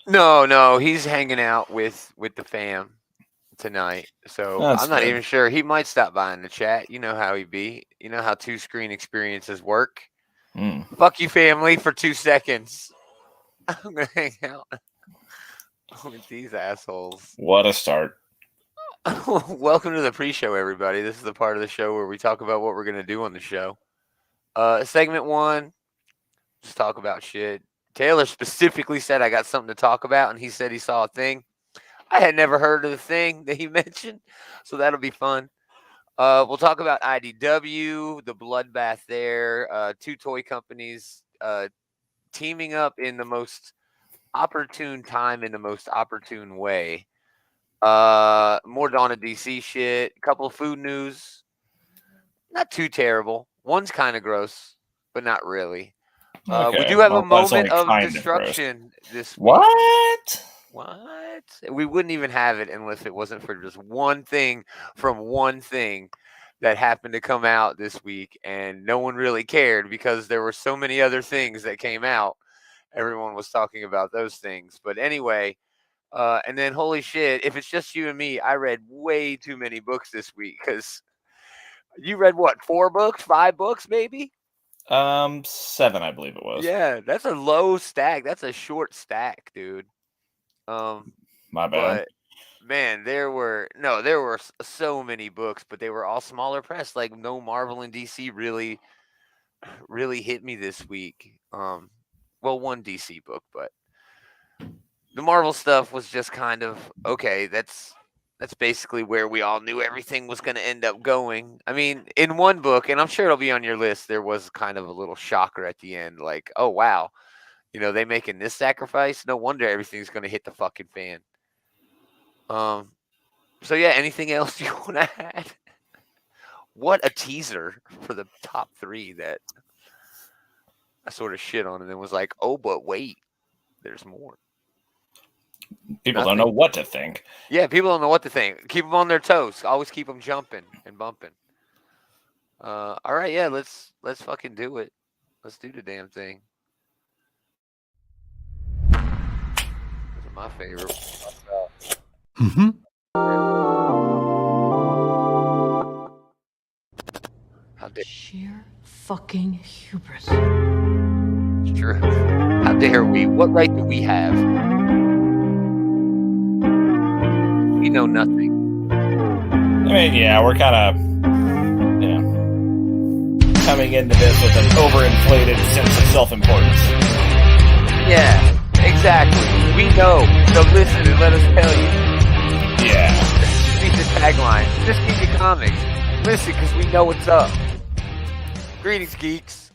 No, he's hanging out with the fam tonight. So That's I'm not good. even sure. He might stop by in the chat. You know how he be. You know how two screen experiences work. Mm. Fuck you, family, for 2 seconds. I'm gonna hang out with these assholes. What a start. Welcome to the pre-show, everybody. This is the part of the show where we talk about what we're gonna do on the show. Segment one, just talk about shit. Taylor specifically said I got something to talk about, and he said he saw a thing. I had never heard of the thing that he mentioned, so that'll be fun. We'll talk about IDW, the bloodbath there, two toy companies teaming up in the most opportune time in the most opportune way. More Dawn of DC shit. A couple of food news. Not too terrible. One's kind of gross, but not really. We Okay. do have a Well, that's moment only of kind of gross. destruction this week. What? What? We wouldn't even have it unless it wasn't for just one thing from one thing that happened to come out this week, and no one really cared because there were so many other things that came out. Everyone was talking about those things. But anyway, and then holy shit, if it's just you and me, I read way too many books this week because you read what, 4 books, 5 books, maybe? 7, I believe it was. Yeah, that's a low stack. That's a short stack, dude. Um, My bad. but man, there were so many books, but they were all smaller press. Like no Marvel and DC really hit me this week. Well, one DC book, but the Marvel stuff was just kind of okay. That's basically where we all knew everything was going to end up going. I mean, in one book, and I'm sure it'll be on your list, there was kind of a little shocker at the end, like, oh wow, they making this sacrifice. No wonder everything's going to hit the fucking fan. Um, so yeah, anything else you want to add? What a teaser for the top three that I sort of shit on and then was like, oh, but wait, there's more. People don't know Nothing. what to think. Yeah, people don't know what to think. Keep them on their toes. Always keep them jumping and bumping. All right, yeah, let's fucking do it. Let's do the damn thing. Those are my favorite. Mm-hmm. How dare Sheer fucking hubris. it's true? How dare we? What right do we have? We know nothing. I mean, yeah, we're kind of, coming into this with an overinflated sense of self-importance. Yeah, exactly. We know. So listen and let us tell you. Yeah. Beat the tagline. Just keep your comics. Listen, because we know what's up. Greetings, geeks.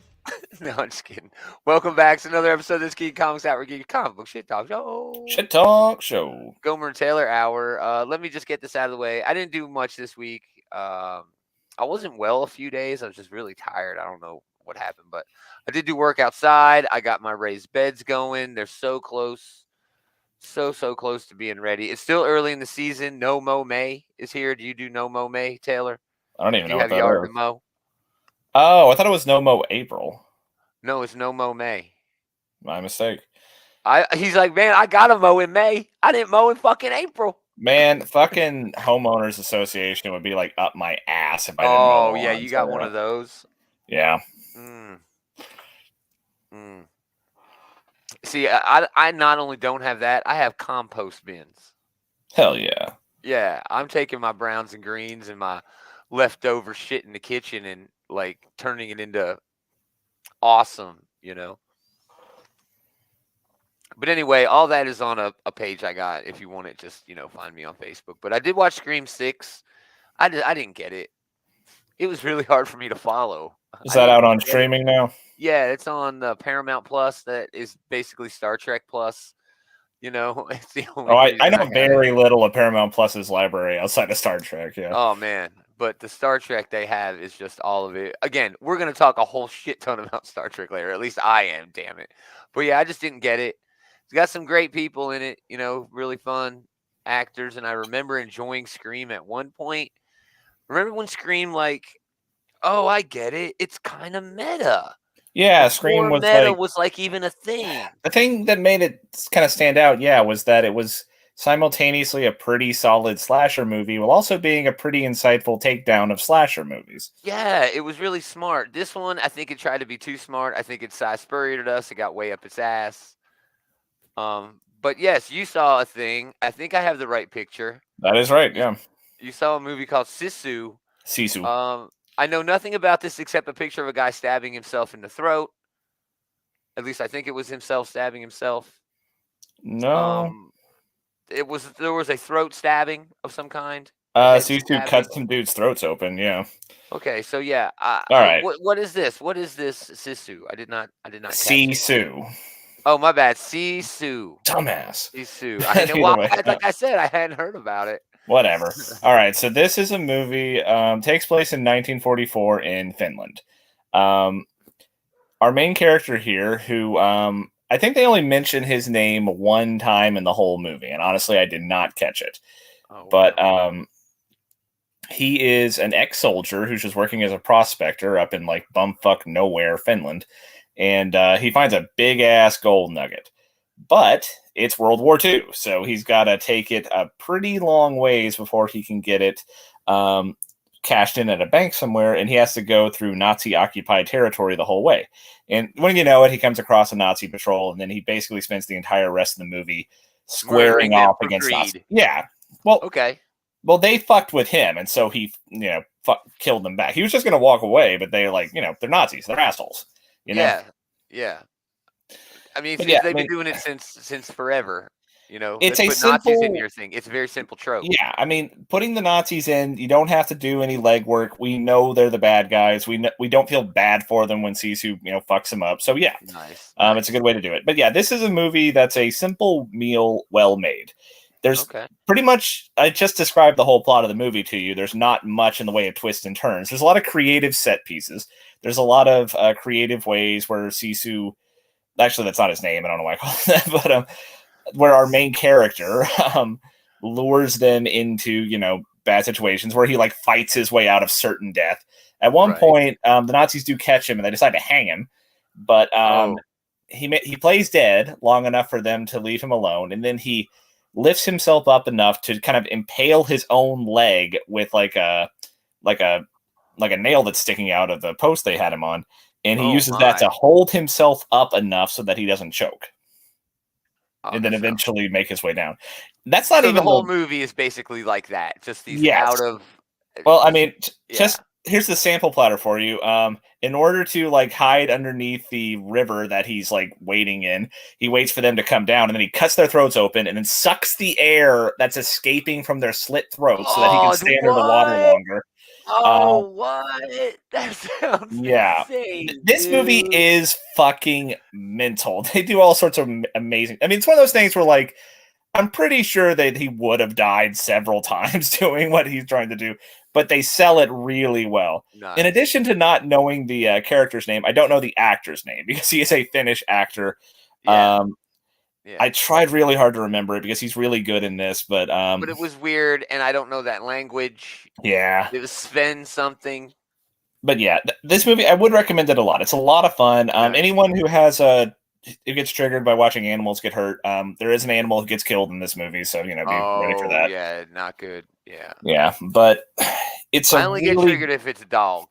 No, I'm just kidding. Welcome back to another episode of this Geek Comics Hour Geek Comic Book Shit Talk Show. Shit Talk Show. Gomer and Taylor Hour. Let me just get this out of the way. I didn't do much this week. I wasn't well a few days. I was just really tired. I don't know what happened, but I did do work outside. I got my raised beds going. They're so close. So close to being ready. It's still early in the season. No Mow May is here. Do you do No Mow May, Taylor? I don't even Do know you what have that yard to is. mow? Oh, I thought it was No Mo April. No, it's No Mow May. My mistake. He's like, man, I gotta mow in May. I didn't mow in fucking April. Man, fucking homeowners association would be like up my ass if I didn't mow the Oh lawn. yeah, you got one so, of those. Yeah. Mm. Mm. See, I not only don't have that, I have compost bins. Hell yeah. Yeah, I'm taking my browns and greens and my leftover shit in the kitchen and like turning it into awesome. But anyway, all that is on a page I got. If you want it, just find me on Facebook. But I did watch Scream 6. I didn't get it. It was really hard for me to follow. Is I that didn't out on get it. streaming now? Yeah, it's on Paramount Plus. That is basically Star Trek Plus. It's the only Oh, reason I know got it. very little of Paramount Plus's library outside of Star Trek, yeah. Oh man, but the Star Trek they have is just all of it. Again, we're gonna talk a whole shit ton about Star Trek later. At least I am, damn it. But yeah, I just didn't get it. It's got some great people in it. Really fun actors, and I remember enjoying Scream at one point. Remember when Scream oh, I get it. It's kind of meta. Yeah, Scream before was meta like was like even a thing. the thing that made it kind of stand out. Yeah, was that it was simultaneously a pretty solid slasher movie while also being a pretty insightful takedown of slasher movies. Yeah, it was really smart. This one, I think it tried to be too smart. I think it side-spurited us. It got way up its ass. But yes, you saw a thing. I think I have the right picture. That is right. Yeah, You saw a movie called Sisu. Sisu. I know nothing about this except a picture of a guy stabbing himself in the throat. At least I think it was himself stabbing himself. No, There was a throat stabbing of some kind. A head Sisu stabbing. cut some dudes' throats open. Yeah. Okay, so yeah. All right. What is this? What is this Sisu? I did not catch it. Sisu. Oh, my bad. Sisu. Dumbass. Sisu. Either way. Like I said, I hadn't heard about it. Whatever. All right. So this is a movie. Takes place in 1944 in Finland. Our main character here, who I think they only mention his name one time in the whole movie, and honestly, I did not catch it. Oh, But wow. he is an ex-soldier who's just working as a prospector up in like bumfuck nowhere, Finland, and he finds a big ass gold nugget. But it's World War II, so he's got to take it a pretty long ways before he can get it cashed in at a bank somewhere, and he has to go through Nazi-occupied territory the whole way. And when you know it, he comes across a Nazi patrol, and then he basically spends the entire rest of the movie squaring off against Nazis. Yeah. Well, okay. Well, they fucked with him, and so he, killed them back. He was just going to walk away, but they they're Nazis, they're assholes. Yeah. I mean, they've been doing it since forever. It's let's put Nazis in your thing. It's a very simple trope. Yeah, I mean, putting the Nazis in, you don't have to do any legwork. We know they're the bad guys. We don't feel bad for them when Sisu, fucks them up. So yeah, nice. It's a good way to do it. But yeah, this is a movie that's a simple meal, well made. There's pretty much, I just described the whole plot of the movie to you. There's not much in the way of twists and turns. There's a lot of creative set pieces. There's a lot of creative ways where Sisu, actually that's not his name, I don't know why I call it that, but where our main character lures them into, bad situations where he like fights his way out of certain death. At one point, the Nazis do catch him and they decide to hang him, but he plays dead long enough for them to leave him alone, and then he lifts himself up enough to kind of impale his own leg with like a nail that's sticking out of the post they had him on, and he uses that to hold himself up enough so that he doesn't choke. And then eventually make his way down. That's not even the whole movie is basically like that. Just these out of. Well, I mean, just here's the sample platter for you. In order to like hide underneath the river that he's like waiting in, he waits for them to come down, and then he cuts their throats open and then sucks the air that's escaping from their slit throats so that he can stay under the water longer. Oh, what? That sounds insane. This movie is fucking mental. They do all sorts of amazing. I mean, it's one of those things where, like, I'm pretty sure that he would have died several times doing what he's trying to do, but they sell it really well. Nice. In addition to not knowing the character's name, I don't know the actor's name because he is a Finnish actor. I tried really hard to remember it because he's really good in this, but it was weird, and I don't know that language. Yeah, it was Sven something. But yeah, this movie I would recommend it a lot. It's a lot of fun. Anyone who has who gets triggered by watching animals get hurt, there is an animal who gets killed in this movie, so be ready for that. Yeah, not good. Yeah, but it's. I only get triggered if it's a dog.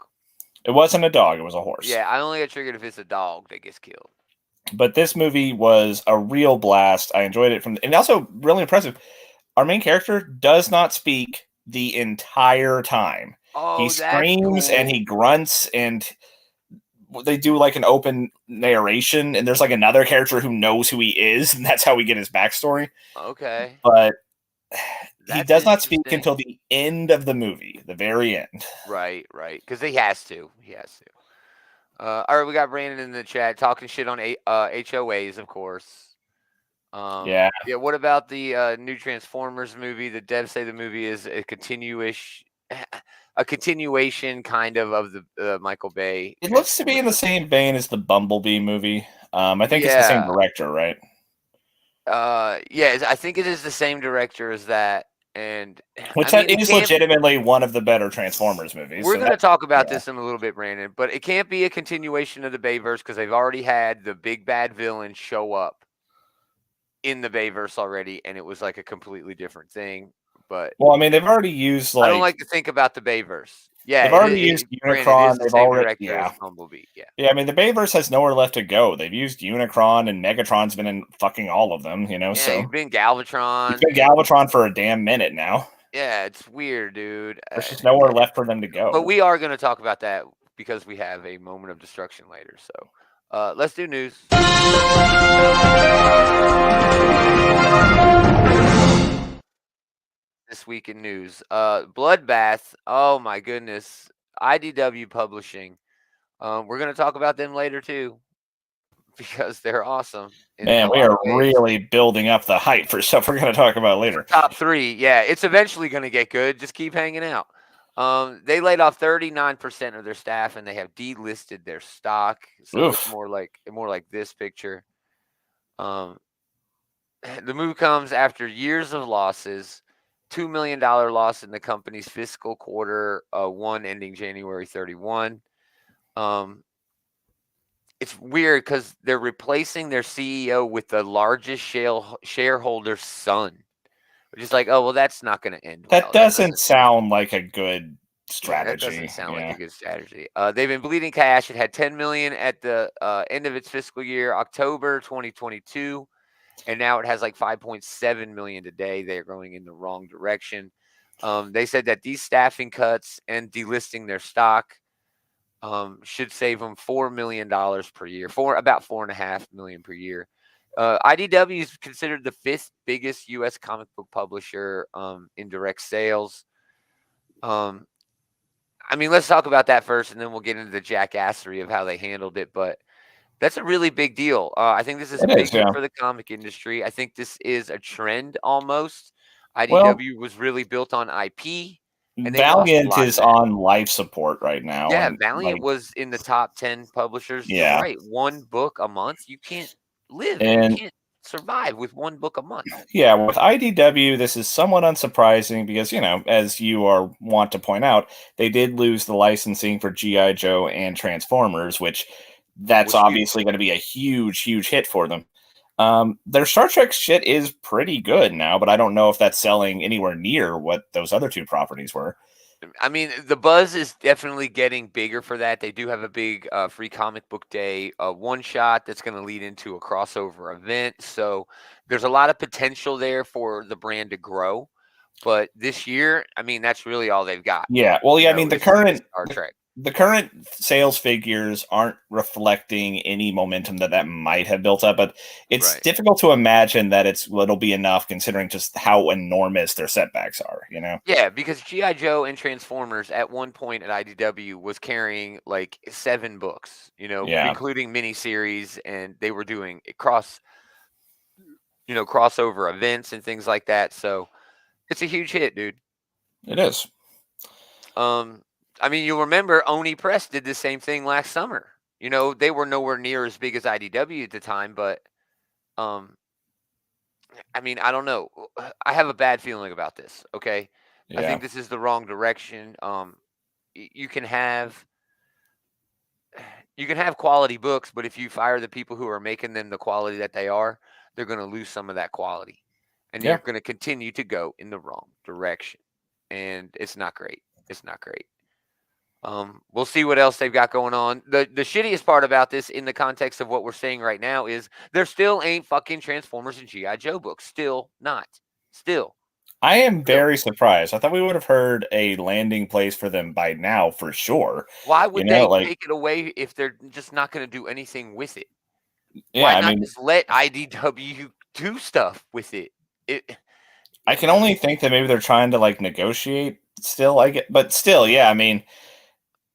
It wasn't a dog; it was a horse. Yeah, I only get triggered if it's a dog that gets killed. But this movie was a real blast. I enjoyed it and also really impressive. Our main character does not speak the entire time. Oh, he screams and he grunts, and they do like an open narration, and there's like another character who knows who he is, and that's how we get his backstory. Okay. But he does not speak until the end of the movie, the very end. Right. Because he has to. All right, we got Brandon in the chat talking shit on HOAs, of course. Yeah. What about the new Transformers movie? The devs say the movie is a continuation kind of the Michael Bay. It looks to be in the same vein as the Bumblebee movie. I think it's the same director, right? I think it is the same director as that. And Which I mean, is legitimately one of the better Transformers movies. We're so going to talk about yeah. this in a little bit, Brandon, but it can't be a continuation of the Bayverse because they've already had the big bad villain show up in the Bayverse already, and it was like a completely different thing. But well, I mean, they've already used I don't like to think about the Bayverse. Yeah, they've already used Brandon, it Unicron. is the They've same already director as Bumblebee. Yeah. Yeah, I mean, the Bayverse has nowhere left to go. They've used Unicron, and Megatron's been in fucking all of them, Yeah, so you've been Galvatron. He's been Galvatron for a damn minute now. Yeah, it's weird, dude. There's just nowhere left for them to go. But we are going to talk about that because we have a moment of destruction later. So let's do news. This week in news, Bloodbath. Oh my goodness, IDW Publishing. We're gonna talk about them later too, because they're awesome. Man, we are really building up the hype for stuff we're gonna talk about later. Top 3, yeah, it's eventually gonna get good. Just keep hanging out. They laid off 39% of their staff, and they have delisted their stock. So Oof. it's more like this picture. The move comes after years of losses. $2 million loss in the company's fiscal quarter 1 ending January 31. It's weird because they're replacing their CEO with the largest shareholder's son, which is like, oh, well, that's not going to end well. That doesn't sound like a good strategy. Yeah, that doesn't sound like a good strategy. They've been bleeding cash. It had $10 million at the end of its fiscal year, October 2022. And now it has like 5.7 million today. They're going in the wrong direction. They said that these staffing cuts and delisting their stock should save them $4 million per year, about $4.5 million per year. IDW is considered the 5th biggest U.S. comic book publisher in direct sales. I mean, let's talk about that first, and then we'll get into the jackassery of how they handled it. But that's a really big deal. I think this is a big deal for the comic industry. I think this is a trend almost. IDW was really built on IP. And Valiant is on life support right now. Yeah, Valiant was in the top 10 publishers. Yeah. You're right. 1 book a month. You can't live. You can't survive with 1 book a month. Yeah, with IDW, this is somewhat unsurprising because, as you want to point out, they did lose the licensing for G.I. Joe and Transformers, which obviously going to be a huge, huge hit for them. Their Star Trek shit is pretty good now, but I don't know if that's selling anywhere near what those other 2 properties were. I mean, the buzz is definitely getting bigger for that. They do have a big free comic book day one-shot that's going to lead into a crossover event. So there's a lot of potential there for the brand to grow. But this year, I mean, that's really all they've got. Yeah. Well, yeah, I mean, the current Star Trek. The current sales figures aren't reflecting any momentum that might have built up, but it's difficult to imagine that it'll be enough considering just how enormous their setbacks are, Yeah, because G.I. Joe and Transformers at one point at IDW was carrying like 7 books, including miniseries, and they were doing crossover events and things like that. So it's a huge hit, dude. It is. I mean, you'll remember Oni Press did the same thing last summer. They were nowhere near as big as IDW at the time, but I mean, I don't know. I have a bad feeling about this, okay? Yeah. I think this is the wrong direction. You can have quality books, but if you fire the people who are making them the quality that they are, they're going to lose some of that quality. And you're going to continue to go in the wrong direction. And it's not great. It's not great. We'll see what else they've got going on. The shittiest part about this in the context of what we're saying right now is there still ain't fucking Transformers and G.I. Joe books. Still not. Still. I am very surprised. I thought we would have heard a landing place for them by now for sure. Why would they take it away if they're just not going to do anything with it? Yeah, Why not just let IDW do stuff with it? I can only think that maybe they're trying to negotiate still, but still, yeah, I mean,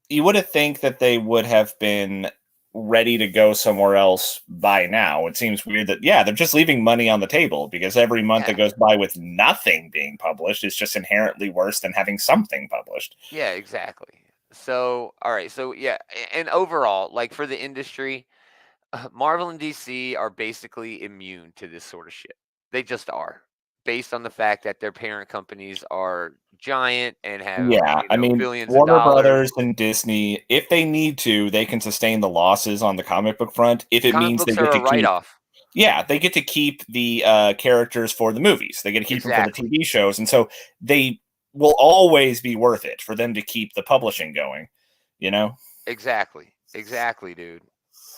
you would have think that they would have been ready to go somewhere else by now. It seems weird that, they're just leaving money on the table because every month that goes by with nothing being published is just inherently worse than having something published. Yeah, exactly. So, all right. So, yeah. And overall, for the industry, Marvel and DC are basically immune to this sort of shit. They just are. based on the fact that their parent companies are giant and have billions of Warner dollars. Brothers and Disney, if they need to, they can sustain the losses on the comic book front if it Comic means they books get are to a keep. write-off. Yeah, they get to keep the characters for the movies. They get to keep them for the TV shows, and so they will always be worth it for them to keep the publishing going. Exactly, dude.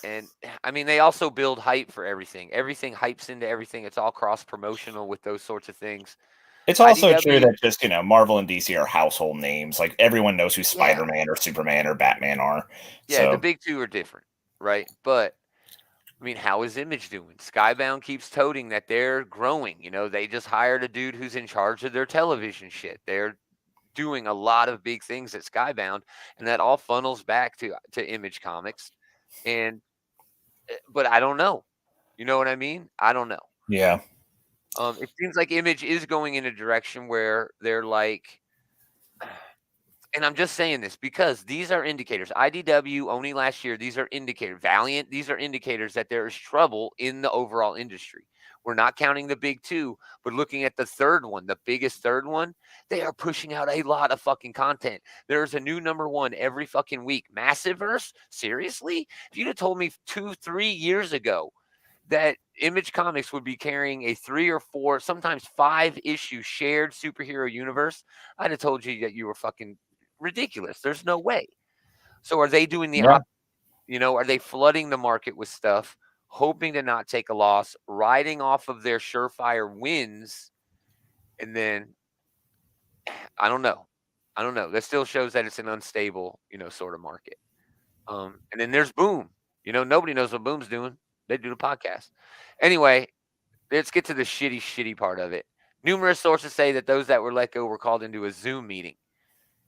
And I mean, they also build hype for everything. Everything hypes into everything. It's all cross promotional with those sorts of things. It's also true that just Marvel and DC are household names. Like everyone knows who Spider-Man or Superman or Batman are. Yeah, the big two are different, right? But I mean, how is Image doing? Skybound keeps toting that they're growing. They just hired a dude who's in charge of their television shit. They're doing a lot of big things at Skybound, and that all funnels back to Image Comics. But I don't know. You know what I mean? I don't know. Yeah. It seems like Image is going in a direction where they're like, and I'm just saying this because these are indicators. IDW only last year, these are indicators. Valiant, these are indicators that there is trouble in the overall industry. We're not counting the big two, but looking at the third one, the biggest third one, they are pushing out a lot of fucking content. There's a new number one every fucking week. Massiveverse? Seriously? If you'd have told me 2-3 years ago that Image Comics would be carrying a 3 or 4, sometimes 5 issue shared superhero universe, I'd have told you that you were fucking ridiculous. There's no way. So are they doing the opposite? Are they flooding the market with stuff, hoping to not take a loss, riding off of their surefire wins, and then I don't know. That still shows that it's an unstable, sort of market. And then there's Boom. Nobody knows what Boom's doing. They do the podcast. Anyway, let's get to the shitty part of it. Numerous sources say that those that were let go were called into a Zoom meeting,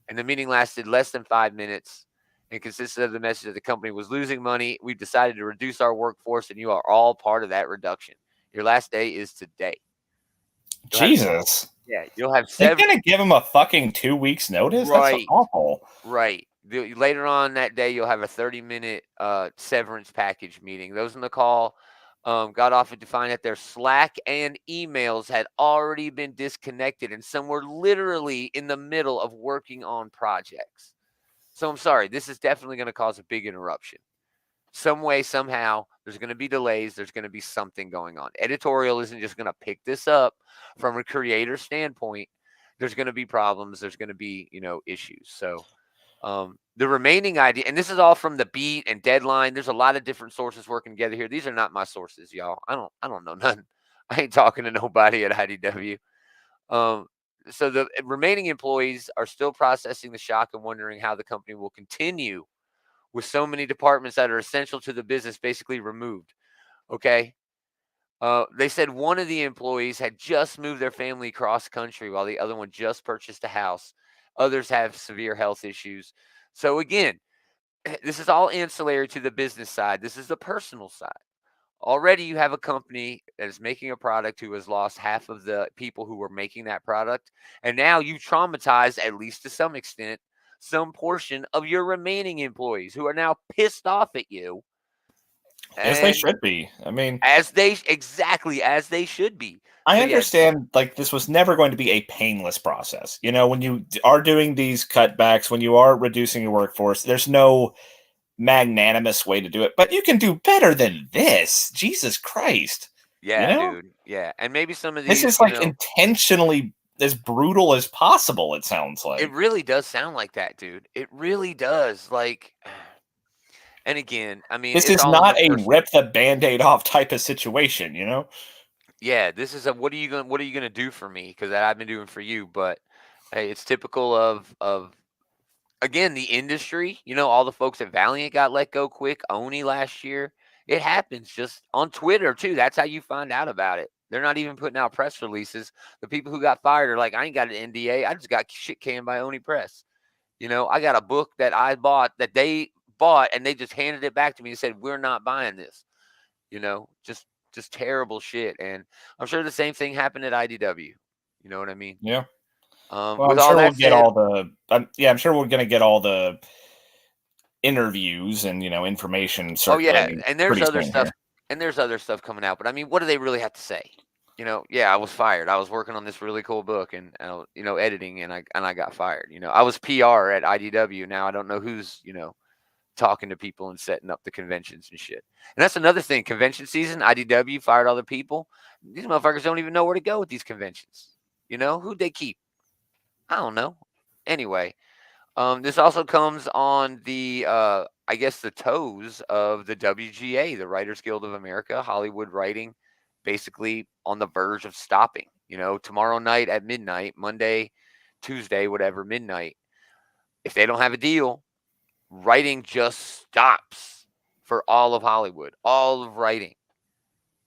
and the meeting lasted less than 5 minutes and consisted of the message that the company was losing money. We've decided to reduce our workforce, and you are all part of that reduction. Your last day is today. Jesus. You'll have 7. They're gonna give him a fucking 2 weeks notice. Right. That's awful. Right. Later on that day, you'll have a 30-minute severance package meeting. Those on the call got off to find that their Slack and emails had already been disconnected, and some were literally in the middle of working on projects. So I'm sorry, this is definitely going to cause a big interruption. Some way, somehow, there's going to be delays. There's going to be something going on. Editorial isn't just going to pick this up from a creator standpoint. There's going to be problems. There's going to be, issues. So the remaining idea, and this is all from the Beat and Deadline. There's a lot of different sources working together here. These are not my sources, y'all. I don't know none. I ain't talking to nobody at IDW. So the remaining employees are still processing the shock and wondering how the company will continue with so many departments that are essential to the business basically removed. Okay. They said one of the employees had just moved their family cross country while the other one just purchased a house. Others have severe health issues. So again, this is all ancillary to the business side. This is the personal side. Already you have a company that is making a product who has lost half of the people who were making that product. And now you traumatize, at least to some extent, some portion of your remaining employees who are now pissed off at you. As they should be. I mean, exactly as they should be. I understand, this was never going to be a painless process. When you are doing these cutbacks, when you are reducing your workforce, there's no magnanimous way to do it. But you can do better than this. Jesus Christ. Yeah, dude. Yeah. And maybe some of these... This is, intentionally as brutal as possible, it sounds like. It really does sound like that, dude. It really does. And again, I mean... This is not a rip the Band-Aid off type of situation, Yeah, this is what are you gonna do for me? Because I've been doing for you. But hey, it's typical of again the industry. All the folks at Valiant got let go quick. Oni last year. It happens just on Twitter too. That's how you find out about it. They're not even putting out press releases. The people who got fired are like, I ain't got an NDA. I just got shit canned by Oni Press. I got a book that I bought that they bought and they just handed it back to me and said, we're not buying this. Just terrible shit. And I'm sure the same thing happened at IDW. You know what I mean? Yeah. I'm sure we'll get all the. I'm sure we're gonna get all the interviews and information. Oh yeah, and there's other stuff. Here. And there's other stuff coming out. But I mean, what do they really have to say? I was fired. I was working on this really cool book and editing, and I got fired. I was PR at IDW. Now I don't know who's talking to people and setting up the conventions and shit. And that's another thing. Convention season, IDW fired all the people. These motherfuckers don't even know where to go with these conventions. Who'd they keep? I don't know. Anyway, this also comes on the I guess the toes of the WGA, the Writers Guild of America, Hollywood writing, basically on the verge of stopping. Tomorrow night at midnight, Monday, Tuesday, whatever, midnight. If they don't have a deal, writing just stops for all of Hollywood, all of writing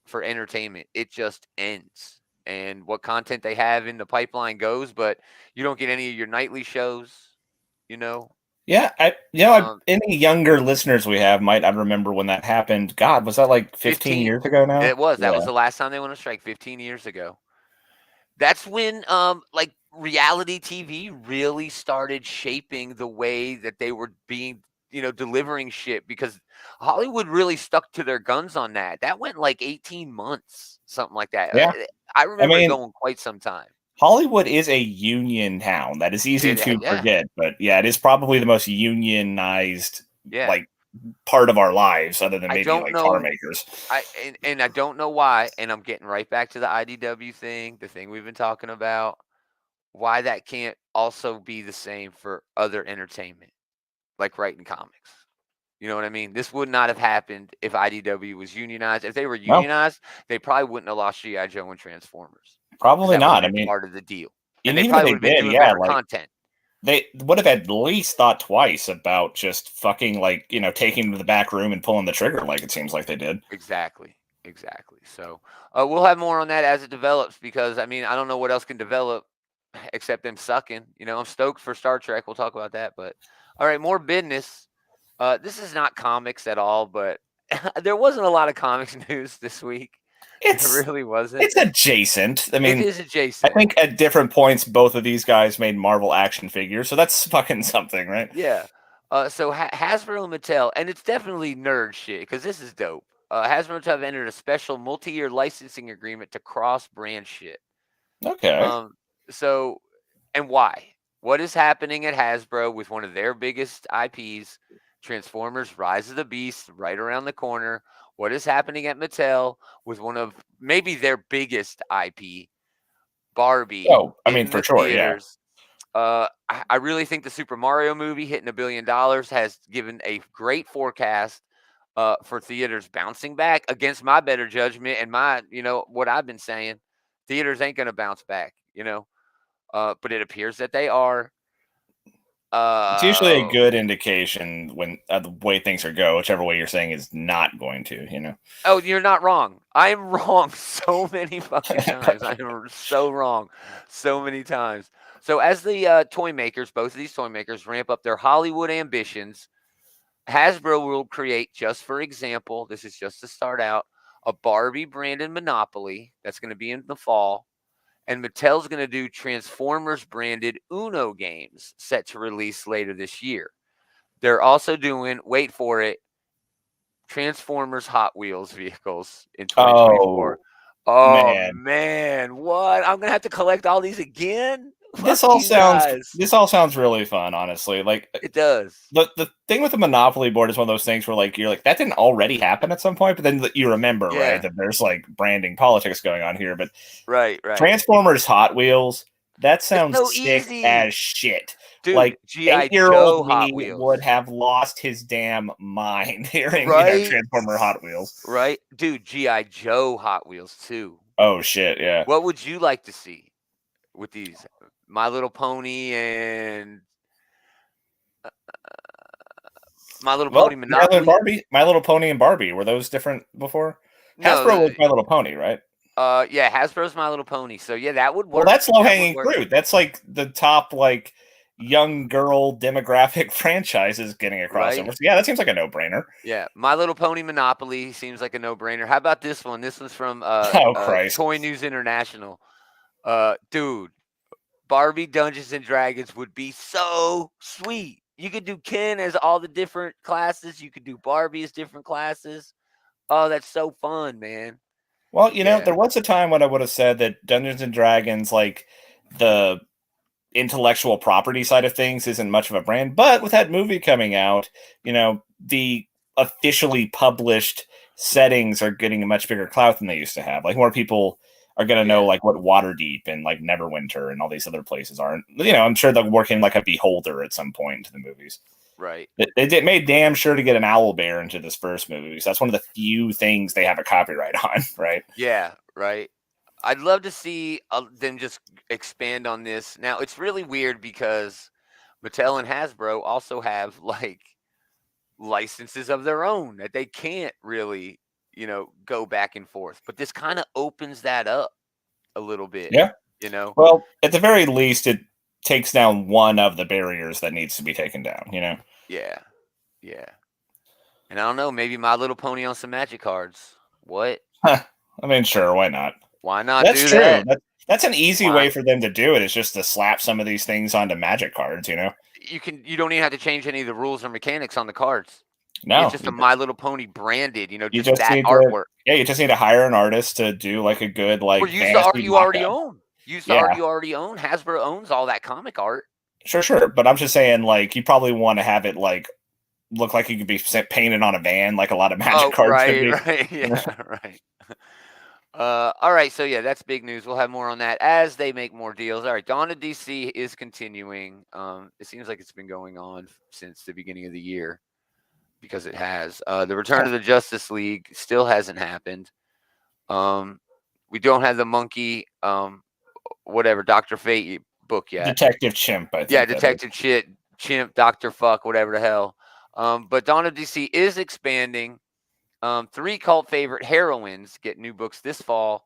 for entertainment. It just ends. And what content they have in the pipeline goes, but you don't get any of your nightly shows, you know. Yeah, any younger listeners we have might not remember when that happened. God, was that like 15 years ago now? It was. That Yeah. was the last time they went on strike, 15 years ago. That's when like reality TV really started shaping the way that they were being, delivering shit, because Hollywood really stuck to their guns on that. That went like 18 months, something like that. Yeah. I I remember it mean, going quite some time. Hollywood is a union town. That is easy to Yeah. forget, but yeah, it is probably the most unionized Yeah. like part of our lives, other than I maybe don't like car know. makers. And I don't know why, and I'm getting right back to the IDW thing, the thing we've been talking about, why that can't also be the same for other entertainment, like writing comics. You know what I mean? This would not have happened if IDW was unionized. If they were No, unionized, they probably wouldn't have lost G.I. Joe and Transformers, because probably that would have not. I been mean, part of the deal. And and they even if probably they would have been did, doing yeah, better like content. they would have at least thought twice about just fucking like, taking them to the back room and pulling the trigger like it seems like they did. Exactly. So we'll have more on that as it develops, because, I mean, I don't know what else can develop except them sucking. I'm stoked for Star Trek. We'll talk about that. But all right, more business. This is not comics at all, but there wasn't a lot of comics news this week. There It's really wasn't. it's adjacent. I It mean, is I adjacent. think at different points both of these guys made Marvel action figures, so that's fucking something, right? Yeah. So Hasbro and Mattel, and it's definitely nerd shit, because this is dope. Hasbro and Mattel have entered a special multi-year licensing agreement to cross-brand shit. Okay. So, and why? What is happening at Hasbro with one of their biggest IPs, Transformers: Rise of the Beast, right around the corner? What is happening at Mattel with one of maybe their biggest IP, Barbie, Oh, I mean, in for the sure, yeah. theaters? I really think the Super Mario movie hitting $1 billion has given a great forecast for theaters bouncing back, against my better judgment and my, what I've been saying. Theaters ain't going to bounce back, but it appears that they are. It's usually a Uh, good indication when the way things are go, whichever way you're saying is not going to. oh, you're not wrong. I am wrong so many fucking times. I am so wrong so many times. So as the toy makers, both of these toy makers, ramp up their Hollywood ambitions, Hasbro will create, just for example, this is just to start out, a Barbie branded Monopoly that's going to be in the fall. And Mattel's going to do Transformers branded Uno games set to release later this year. They're also doing, wait for it, Transformers Hot Wheels vehicles in 2024. Oh Oh, man, man. What? I'm going to have to collect all these again? this Fuck all you sounds guys. this all sounds really fun, honestly. Like It does. the thing with the Monopoly board is one of those things where like you're like that didn't already happen at some point, but then you remember, right, Yeah. that there's like branding politics going on here. But Right. Transformers Hot Wheels, that It's sounds so sick as easy. shit. Dude, Like G.I. 8-year-old Joe me Hot would Wheels. have lost his damn mind hearing, Right? Transformer Hot Wheels. Right? Dude, G.I. Joe Hot Wheels, too. Oh shit, yeah. What would you like to see with these? My Little Pony and My Little Pony Well, Monopoly? My Little Pony and Barbie, were those different before? Hasbro No, was My Little Pony, right? yeah, Hasbro's My Little Pony. So yeah, that would Well, work. that's low That would hanging work. fruit. That's like the top like young girl demographic franchises getting a Right? crossover. So, yeah, that seems like a no brainer. Yeah, My Little Pony Monopoly seems like a no-brainer. How about this one? This one's from Oh Christ. Toy News International. Dude, Barbie Dungeons and Dragons would be so sweet. You could do Ken as all the different classes. You could do Barbie as different classes. Oh, that's so fun, man. Well, Yeah. there was a time when I would have said that Dungeons and Dragons, like the intellectual property side of things, isn't much of a brand. But with that movie coming out, the officially published settings are getting a much bigger clout than they used to have. Like more people are going to know Yeah. like what Waterdeep and like Neverwinter and all these other places are. And, I'm sure they'll work in like a beholder at some point into the movies. Right. They made damn sure to get an owlbear into this first movie. So that's one of the few things they have a copyright on, right? Yeah. Right. I'd love to see them just expand on this. Now, it's really weird because Mattel and Hasbro also have like licenses of their own that they can't really, go back and forth. But this kind of opens that up a little bit, Yeah. you know? Well, at the very least, it takes down one of the barriers that needs to be taken down, Yeah. Yeah. And I don't know, maybe My Little Pony on some magic cards. What? I mean, sure, why not? Why not That's do true. that? That's an easy Why? way for them to do it, is just to slap some of these things onto magic cards, You don't even have to change any of the rules or mechanics on the cards. No. It's just a My Little Pony branded, You just that need artwork. you just need to hire an artist to do like a good Or like use the art fantasy you already mock-up. own. Use the Yeah. art you already own. Hasbro owns all that comic art. Sure. But I'm just saying, like, you probably want to have it like look like it could be painted on a van, like a lot of magic cards could be. Right. Yeah, right. All right, so yeah, that's big news. We'll have more on that as they make more deals. All right, Dawn of DC is continuing. It seems like it's been going on since the beginning of the year because it has. The Return of the Justice League still hasn't happened. We don't have the monkey, whatever, Dr. Fate book yet. Detective Chimp, I think. Yeah, Detective Chimp, Dr. Fuck, whatever the hell. But Dawn of DC is expanding. 3 cult favorite heroines get new books this fall.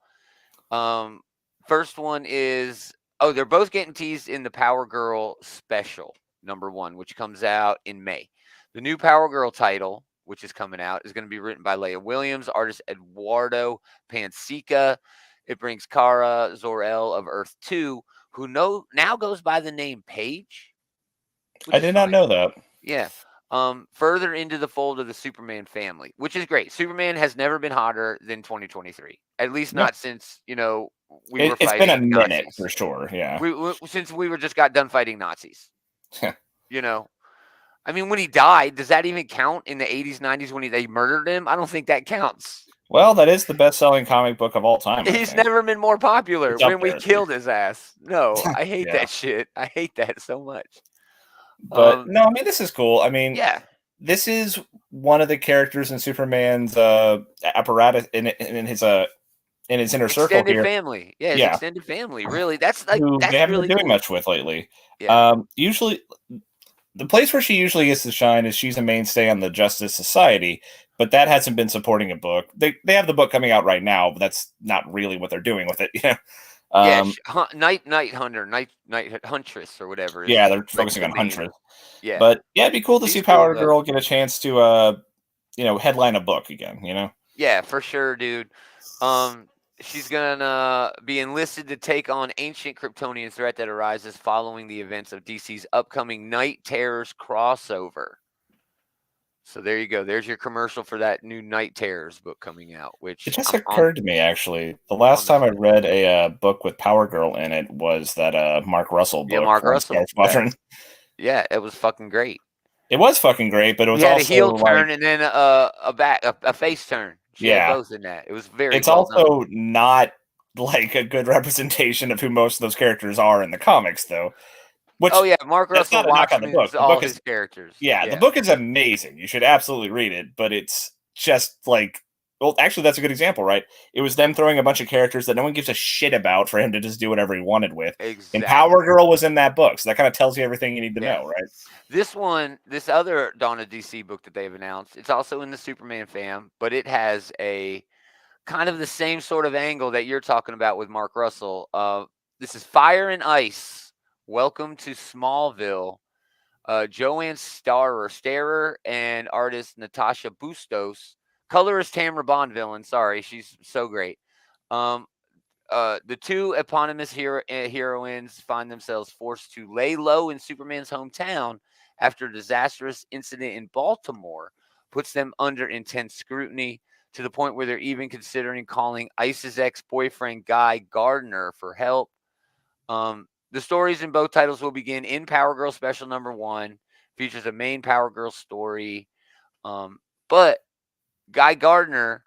First one is they're both getting teased in the Power Girl special #1, which comes out in May. The new Power Girl title, which is coming out, is going to be written by Leah Williams, artist Eduardo Pansica. It brings Kara Zor-El of Earth 2, who now goes by the name Paige. I did not know that. Yeah. Further into the fold of the Superman family, which is great. Superman has never been hotter than 2023. At least not since, we were fighting It's been a minute Nazis. for sure, yeah. Since we were just got done fighting Nazis. I mean, when he died, does that even count in the 80s, 90s when they murdered him? I don't think that counts. Well, that is the best-selling comic book of all time. He's never been more popular when we killed his ass. No, I hate that shit. I hate that so much. But no, I mean, this is cool. I mean, yeah, this is one of the characters in Superman's apparatus in his inner circle here. Extended family. Yeah, his extended family. Really, that's like who that's they haven't really been doing cool. much with lately. Yeah. Usually, the place where she usually gets to shine is she's a mainstay on the Justice Society, but that hasn't been supporting a book. They have the book coming out right now, but that's not really what they're doing with it. Night Hunter, Night Huntress, or whatever. Yeah, they're focusing on Huntress. Yeah, but yeah, it'd be cool to see Power Girl get a chance to, headline a book again. Yeah, for sure, dude. She's gonna be enlisted to take on ancient Kryptonian threat that arises following the events of DC's upcoming Night Terrors crossover. So there you go. There's your commercial for that new Night Terrors book coming out. Which it just occurred to me, actually. The last time I read a book with Power Girl in it was that Mark Russell book. Yeah, Mark Russell. Yeah, it was fucking great. It was fucking great, but it was also a heel turn and then a face turn. She had both in that. It was very. It's also done. Not like a good representation of who most of those characters are in the comics, though. Which, Mark Russell Watchman's all his characters. Yeah, the book is amazing. You should absolutely read it, but it's just like, well, actually, that's a good example, right? It was them throwing a bunch of characters that no one gives a shit about for him to just do whatever he wanted with. Exactly. And Power Girl was in that book, so that kind of tells you everything you need to know, right? This other Dawn of DC book that they've announced, it's also in the Superman fam, but it has a kind of the same sort of angle that you're talking about with Mark Russell. This is Fire and Ice. Welcome to Smallville. Joanne Starer and artist Natasha Bustos. Colorist Tamara Bondvillain. Sorry, she's so great. The two eponymous heroines find themselves forced to lay low in Superman's hometown after a disastrous incident in Baltimore puts them under intense scrutiny. to the point where they're even considering calling Ice's ex-boyfriend Guy Gardner for help. The stories in both titles will begin in Power Girl Special number 1, features a main Power Girl story. But Guy Gardner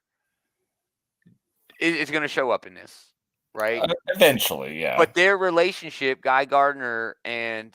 is going to show up in this, right? Eventually, yeah. But their relationship, Guy Gardner and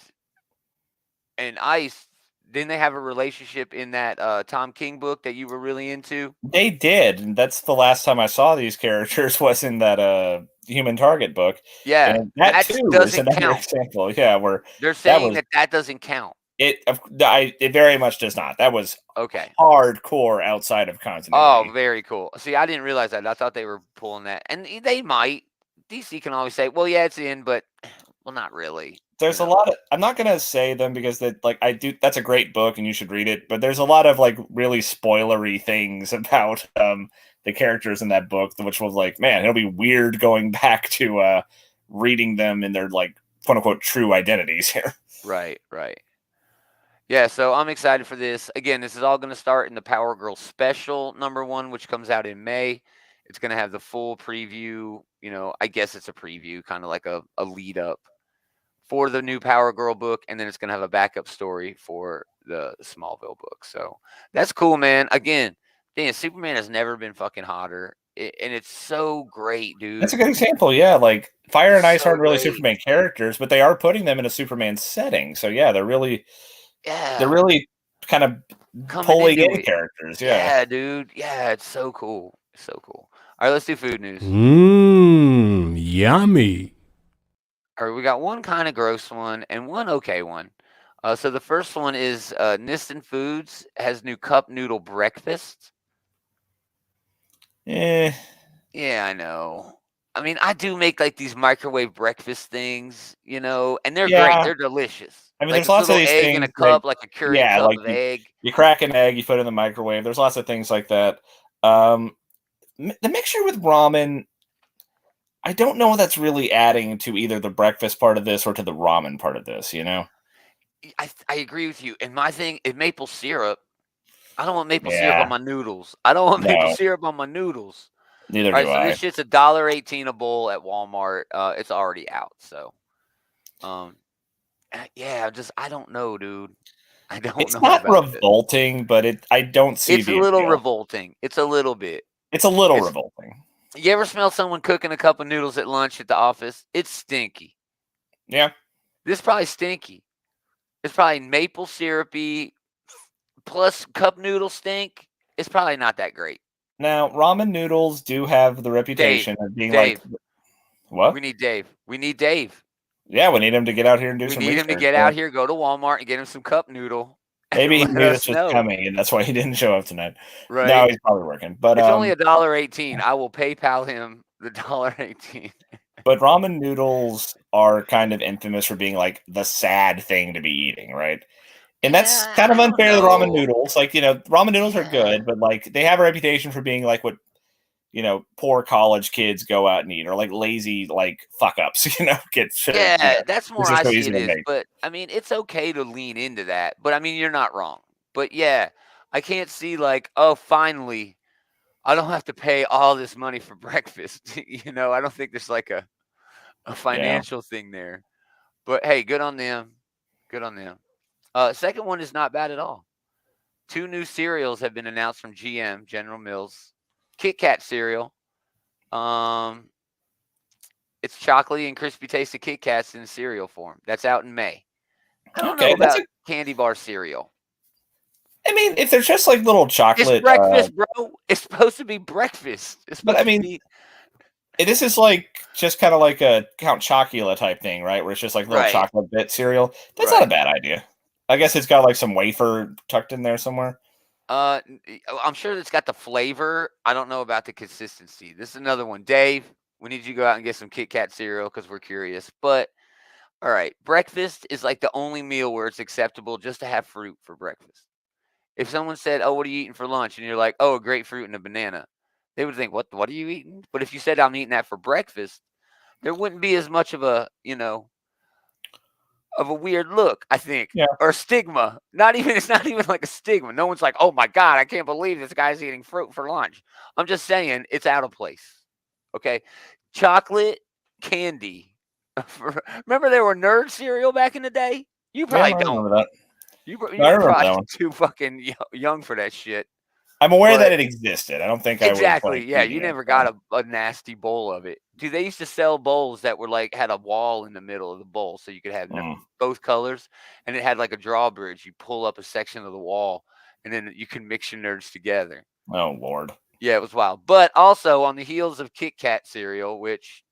Ice, didn't they have a relationship in that Tom King book that you were really into? They did, and that's the last time I saw these characters was in that Human Target book. Yeah, and that too is doesn't another count. example. Yeah, where They're saying that doesn't count. It very much does not. That was okay. Hardcore outside of continuity. Oh, very cool. See, I didn't realize that. I thought they were pulling that, and they might. DC can always say, "Well, yeah, it's in," but well, not really. There's a lot of. I'm not gonna say them because I do. That's a great book and you should read it. But there's a lot of like really spoilery things about the characters in that book, which was like, man, it'll be weird going back to reading them in their like quote unquote true identities here. Right. Yeah, so I'm excited for this. Again, this is all going to start in the Power Girl Special number 1, which comes out in May. It's going to have the full preview. I guess it's a preview, kind of like a lead up for the new Power Girl book. And then it's going to have a backup story for the Smallville book. So that's cool, man. Again, Superman has never been fucking hotter. And it's so great, dude. That's a good example. Yeah, like Fire and Ice aren't really Superman characters, but they are putting them in a Superman setting. So yeah, they're really kind of pulling in characters. Yeah, dude. Yeah, it's so cool. It's so cool. All right, let's do food news. Yummy. All right, we got one kind of gross one and one okay one. So the first one is Niston Foods has new cup noodle breakfast. Yeah, I know. I mean, I do make like these microwave breakfast things, and they're great. They're delicious. I mean, like there's lots of these egg things in a cup, like a Keurig cup of egg. You crack an egg, you put it in the microwave. There's lots of things like that. The mixture with ramen, I don't know if that's really adding to either the breakfast part of this or to the ramen part of this, I agree with you. And my thing is maple syrup. I don't want maple syrup on my noodles. I don't want maple syrup on my noodles. Neither do I. This shit's $1.18 a bowl at Walmart. It's already out. So, yeah, I don't know, dude. I don't know. It's not revolting, but I don't see it's a little revolting. It's a little bit. It's a little revolting. You ever smell someone cooking a cup of noodles at lunch at the office? It's stinky. Yeah. This is probably stinky. It's probably maple syrupy plus cup noodle stink. It's probably not that great. Now, ramen noodles do have the reputation of being like... What? We need Dave. Yeah, we need him to get out here and do some research. We need him to get out here, go to Walmart, and get him some cup noodle. Maybe he knew this was coming, and that's why he didn't show up tonight. Right. No, he's probably working. But it's only $1.18. I will PayPal him the $1.18. But ramen noodles are kind of infamous for being like the sad thing to be eating, right? And that's kind of unfair to the ramen noodles. Like, ramen noodles are good, but like they have a reputation for being like what poor college kids go out and eat, or like lazy, like fuck ups, that's more I see it is. But I mean, it's okay to lean into that. But I mean, you're not wrong. But yeah, I can't see like, oh, finally, I don't have to pay all this money for breakfast. I don't think there's like a financial thing there. But hey, good on them. Good on them. Second one is not bad at all. 2 new cereals have been announced from GM, General Mills. Kit Kat cereal. It's chocolatey and crispy tasted Kit Kats in cereal form. That's out in May. I don't know about candy bar cereal. I mean, if they're just like little chocolate, it's breakfast, bro. It's supposed to be breakfast. This is like just kind of like a Count Chocula type thing, right? Where it's just like little chocolate bit cereal. That's not a bad idea. I guess it's got like some wafer tucked in there somewhere. I'm sure it's got the flavor. I don't know about the consistency. This is another one. Dave, we need you to go out and get some Kit Kat cereal because we're curious. But, all right, breakfast is like the only meal where it's acceptable just to have fruit for breakfast. If someone said, oh, what are you eating for lunch? And you're like, oh, a grapefruit and a banana. They would think, what are you eating? But if you said, I'm eating that for breakfast, there wouldn't be as much of a, of a weird look, I think, Yeah. or stigma. It's not even like a stigma. No one's like, oh my God, I can't believe this guy's eating fruit for lunch. I'm just saying it's out of place. Okay. Chocolate candy. Remember there were nerd cereal back in the day? You Yeah, probably I don't. remember that. No, I You're remember probably that one. too fucking young for that shit. I'm aware that But it existed. I don't think I was exactly, like yeah, you eating it. never got a nasty bowl of it. Dude, they used to sell bowls that were like had a wall in the middle of the bowl, so you could have both colors, and it had like a drawbridge. You pull up a section of the wall, and then you can mix your nerds together. Oh Lord. Yeah, it was wild. But also on the heels of Kit Kat cereal, which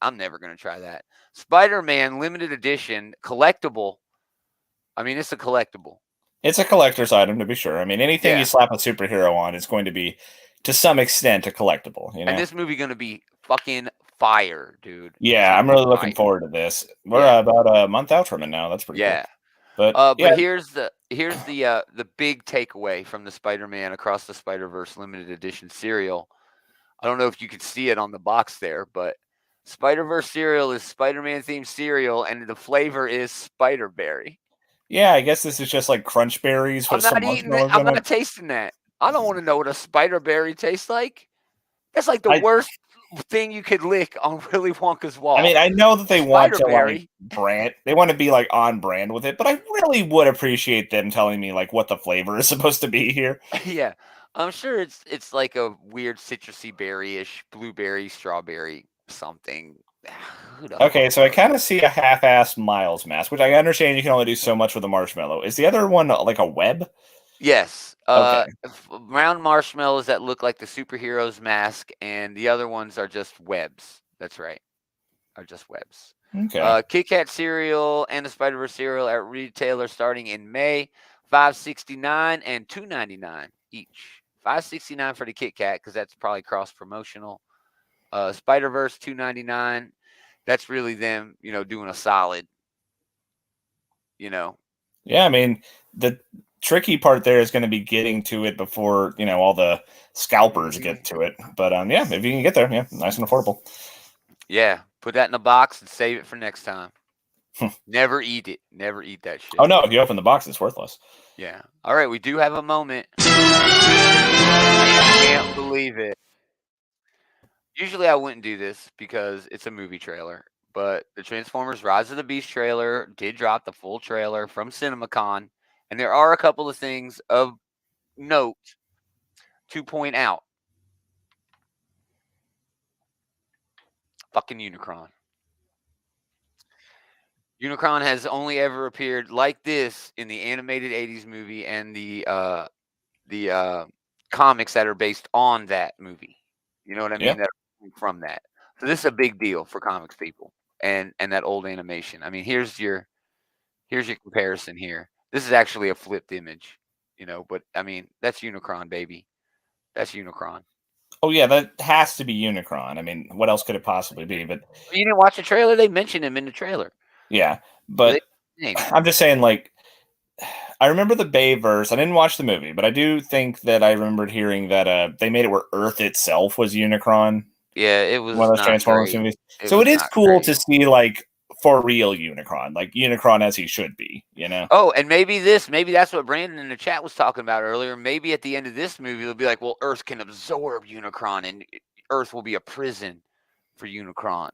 I'm never gonna try that. Spider-Man limited edition collectible. I mean, it's a collectible. It's a collector's item to be sure. I mean, anything you Yeah. slap a superhero on is going to be, to some extent, a collectible. You know. And this movie gonna be fucking fire, dude. Yeah, I'm really looking forward to this. We're Yeah. about a month out from it now. That's pretty cool. Yeah. But yeah, But here's the big takeaway from the Spider-Man Across the Spider-Verse limited edition cereal. I don't know if you could see it on the box there, but Spider-Verse cereal is Spider-Man themed cereal, and the flavor is Spider-Berry. yeah, I guess this is just like crunch berries I'm with some not eating it. marshmallows I'm in it. not tasting that. I don't want to know what a Spider-Berry tastes like. That's like the I worst thing you could lick on Willy Wonka's wall. I mean, I know that they want to like Spider-Berry. brand. They want to be like on brand with it, but I really would appreciate them telling me like what the flavor is supposed to be here. Yeah. I'm sure it's like a weird citrusy berry-ish, blueberry, strawberry, something. Who the Okay, fuck so I knows? kind of see a half-assed Miles mask, which I understand you can only do so much with a marshmallow. Is the other one like a web? Yes. Okay. Round marshmallows that look like the superhero's mask, and the other ones are just webs. That's right. Are just webs. Okay. Kit Kat cereal and the Spider-Verse cereal at retailer starting in May, $5.69 and $2.99 each. $5.69 for the Kit Kat because that's probably cross promotional. Spider-Verse $2.99. That's really them, doing a solid. Yeah, I mean, the tricky part there is going to be getting to it before, all the scalpers get to it. But yeah, if you can get there, yeah, nice and affordable. Yeah, put that in a box and save it for next time. Never eat it. Never eat that shit. Oh no, if you open the box, it's worthless. Yeah. All right, we do have a moment. I can't believe it. Usually I wouldn't do this because it's a movie trailer, but the Transformers Rise of the Beast trailer did drop the full trailer from CinemaCon, and there are a couple of things of note to point out. Fucking Unicron. Unicron has only ever appeared like this in the animated 80s movie and the comics that are based on that movie. You know what I mean? Yeah. That are from that. So this is a big deal for comics people and that old animation. I mean, here's your comparison here. This is actually a flipped image, but I mean, that's Unicron, baby. That's Unicron. Oh yeah, that has to be Unicron. I mean, what else could it possibly be? But You didn't watch the trailer? They mentioned him in the trailer. yeah, but I'm just saying, like, I remember the Bayverse. I didn't watch the movie, but I do think that I remembered hearing that they made it where Earth itself was Unicron. Yeah, it was one of those not Transformers great. movies. So it is cool to see like for real Unicron, like Unicron as he should be, Oh, and maybe that's what Brandon in the chat was talking about earlier. Maybe at the end of this movie, they'll be like, well, Earth can absorb Unicron and Earth will be a prison for Unicron.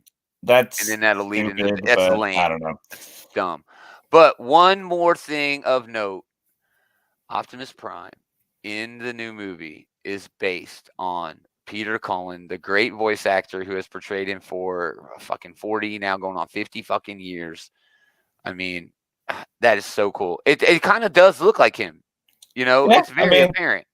And then that'll lead into that's lame. I don't know. That's dumb. But one more thing of note, Optimus Prime in the new movie is based on Peter Cullen, the great voice actor who has portrayed him for fucking 40, now going on 50 fucking years. I mean, that is so cool. It kind of does look like him. It's very apparent.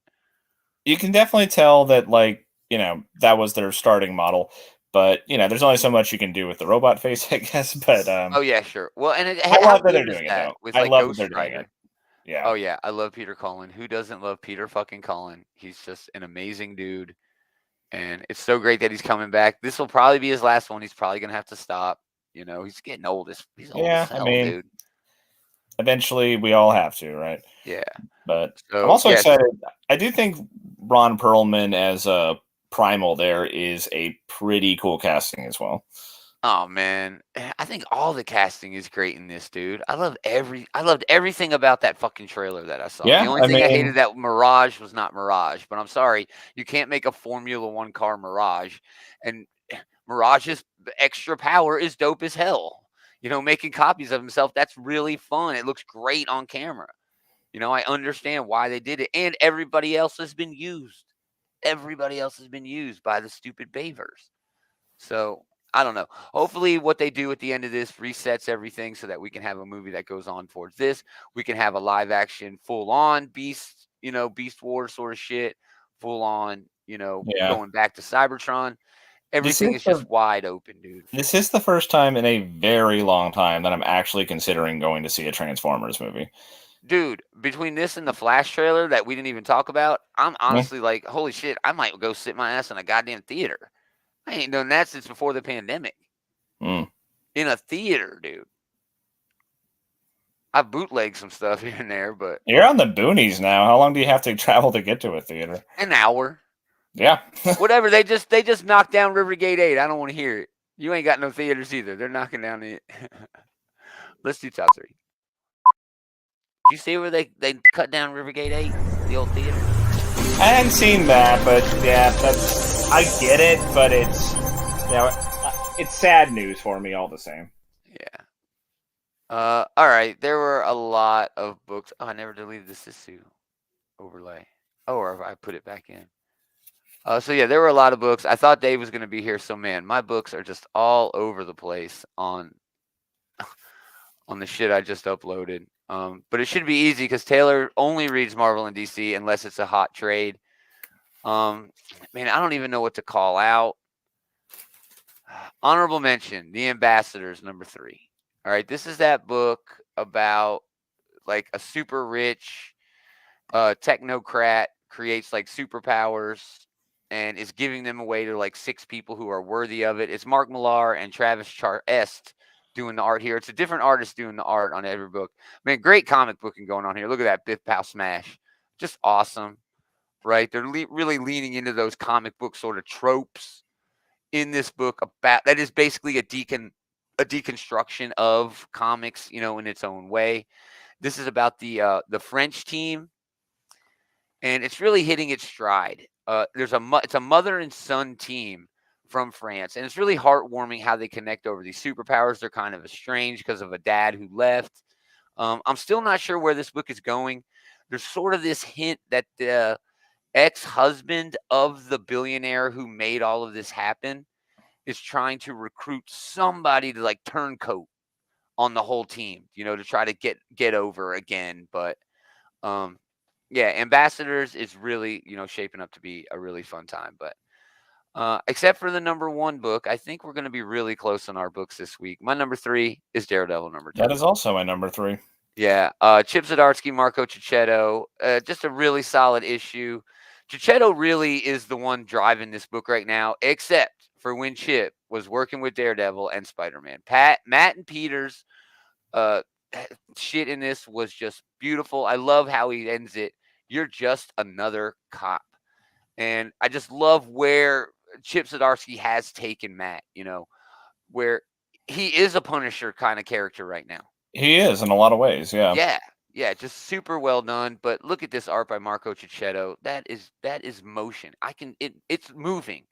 You can definitely tell that, like, that was their starting model. But, there's only so much you can do with the robot face, I guess. But oh, yeah, sure. Well, and I love that they're doing it, though. with, I like, love Ghost that they're doing Rider. it. Yeah. Oh, yeah. I love Peter Cullen. Who doesn't love Peter fucking Cullen? He's just an amazing dude. And it's so great that he's coming back. This will probably be his last one. He's probably going to have to stop. He's getting old. He's old as hell, dude. Eventually we all have to, right? Yeah. But I'm also excited. I do think Ron Perlman as Primal there is a pretty cool casting as well. Oh man, I think all the casting is great in this, dude. I loved everything about that fucking trailer that I saw. The Yeah, only I thing I mean, hated that Mirage was not Mirage, but I'm sorry, you can't make a Formula One car Mirage, and Mirage's extra power is dope as hell. Making copies of himself, that's really fun. It looks great on camera. I understand why they did it, and everybody else has been used. Everybody else has been used by the stupid Bavers. So I don't know. Hopefully, what they do at the end of this resets everything so that we can have a movie that goes on towards this. We can have a live action, full on Beast, Beast Wars sort of shit, full on, yeah. going back to Cybertron. This Everything is is the just wide open, dude. this is the first time in a very long time that I'm actually considering going to see a Transformers movie. Dude, between this and the Flash trailer that we didn't even talk about, I'm Yeah. honestly like, holy shit, I might go sit my ass in a goddamn theater. I ain't done that since before the pandemic. Mm. In a theater, dude. I've bootlegged some stuff here and there, but You're on the boonies now. How long do you have to travel to get to a theater? an hour. Yeah. Whatever. They just knocked down Rivergate 8. I don't want to hear it. You ain't got no theaters either. They're knocking down it. Let's do top three. Did you see where they cut down Rivergate 8? The old theater? I hadn't seen that, but yeah, I get it, but it's sad news for me all the same. Yeah. All right. There were a lot of books. Oh, I never deleted the Sisu overlay. Oh, or I put it back in. So yeah, there were a lot of books. I thought Dave was going to be here, so man, my books are just all over the place on the shit I just uploaded. But it should be easy because Taylor only reads Marvel and DC unless it's a hot trade. Man, I don't even know what to call out. Honorable mention: The Ambassadors, number 3. All right, this is that book about like a super rich technocrat creates like superpowers and is giving them away to like 6 people who are worthy of it. It's Mark Millar and Travis Est doing the art here. It's a different artist doing the art on every book. Man, great comic booking going on here. Look at that Biff Pow Smash. Just awesome, right? They're really leaning into those comic book sort of tropes in this book about that is basically a deconstruction of comics, in its own way. This is about the French team, and it's really hitting its stride. It's a mother and son team from France, and it's really heartwarming how they connect over these superpowers. They're kind of estranged because of a dad who left. I'm still not sure where this book is going. There's sort of this hint that the ex-husband of the billionaire who made all of this happen is trying to recruit somebody to like turncoat on the whole team, to try to get over again. But yeah, Ambassadors is really, shaping up to be a really fun time. But except for the number 1 book, I think we're going to be really close on our books this week. My number 3 is Daredevil number 2. That is also my number 3. Yeah, Chip Zdarsky, Marco Cicchetto, just a really solid issue. Cicchetto really is the one driving this book right now, except for when Chip was working with Daredevil and Spider-Man. Matt and Peter's shit in this was just beautiful. I love how he ends it. You're just another cop. And I just love where Chip Zdarsky has taken Matt, where he is a Punisher kind of character right now. He is in a lot of ways, yeah. Yeah, just super well done. But look at this art by Marco Cicchetto. That is motion. It's moving.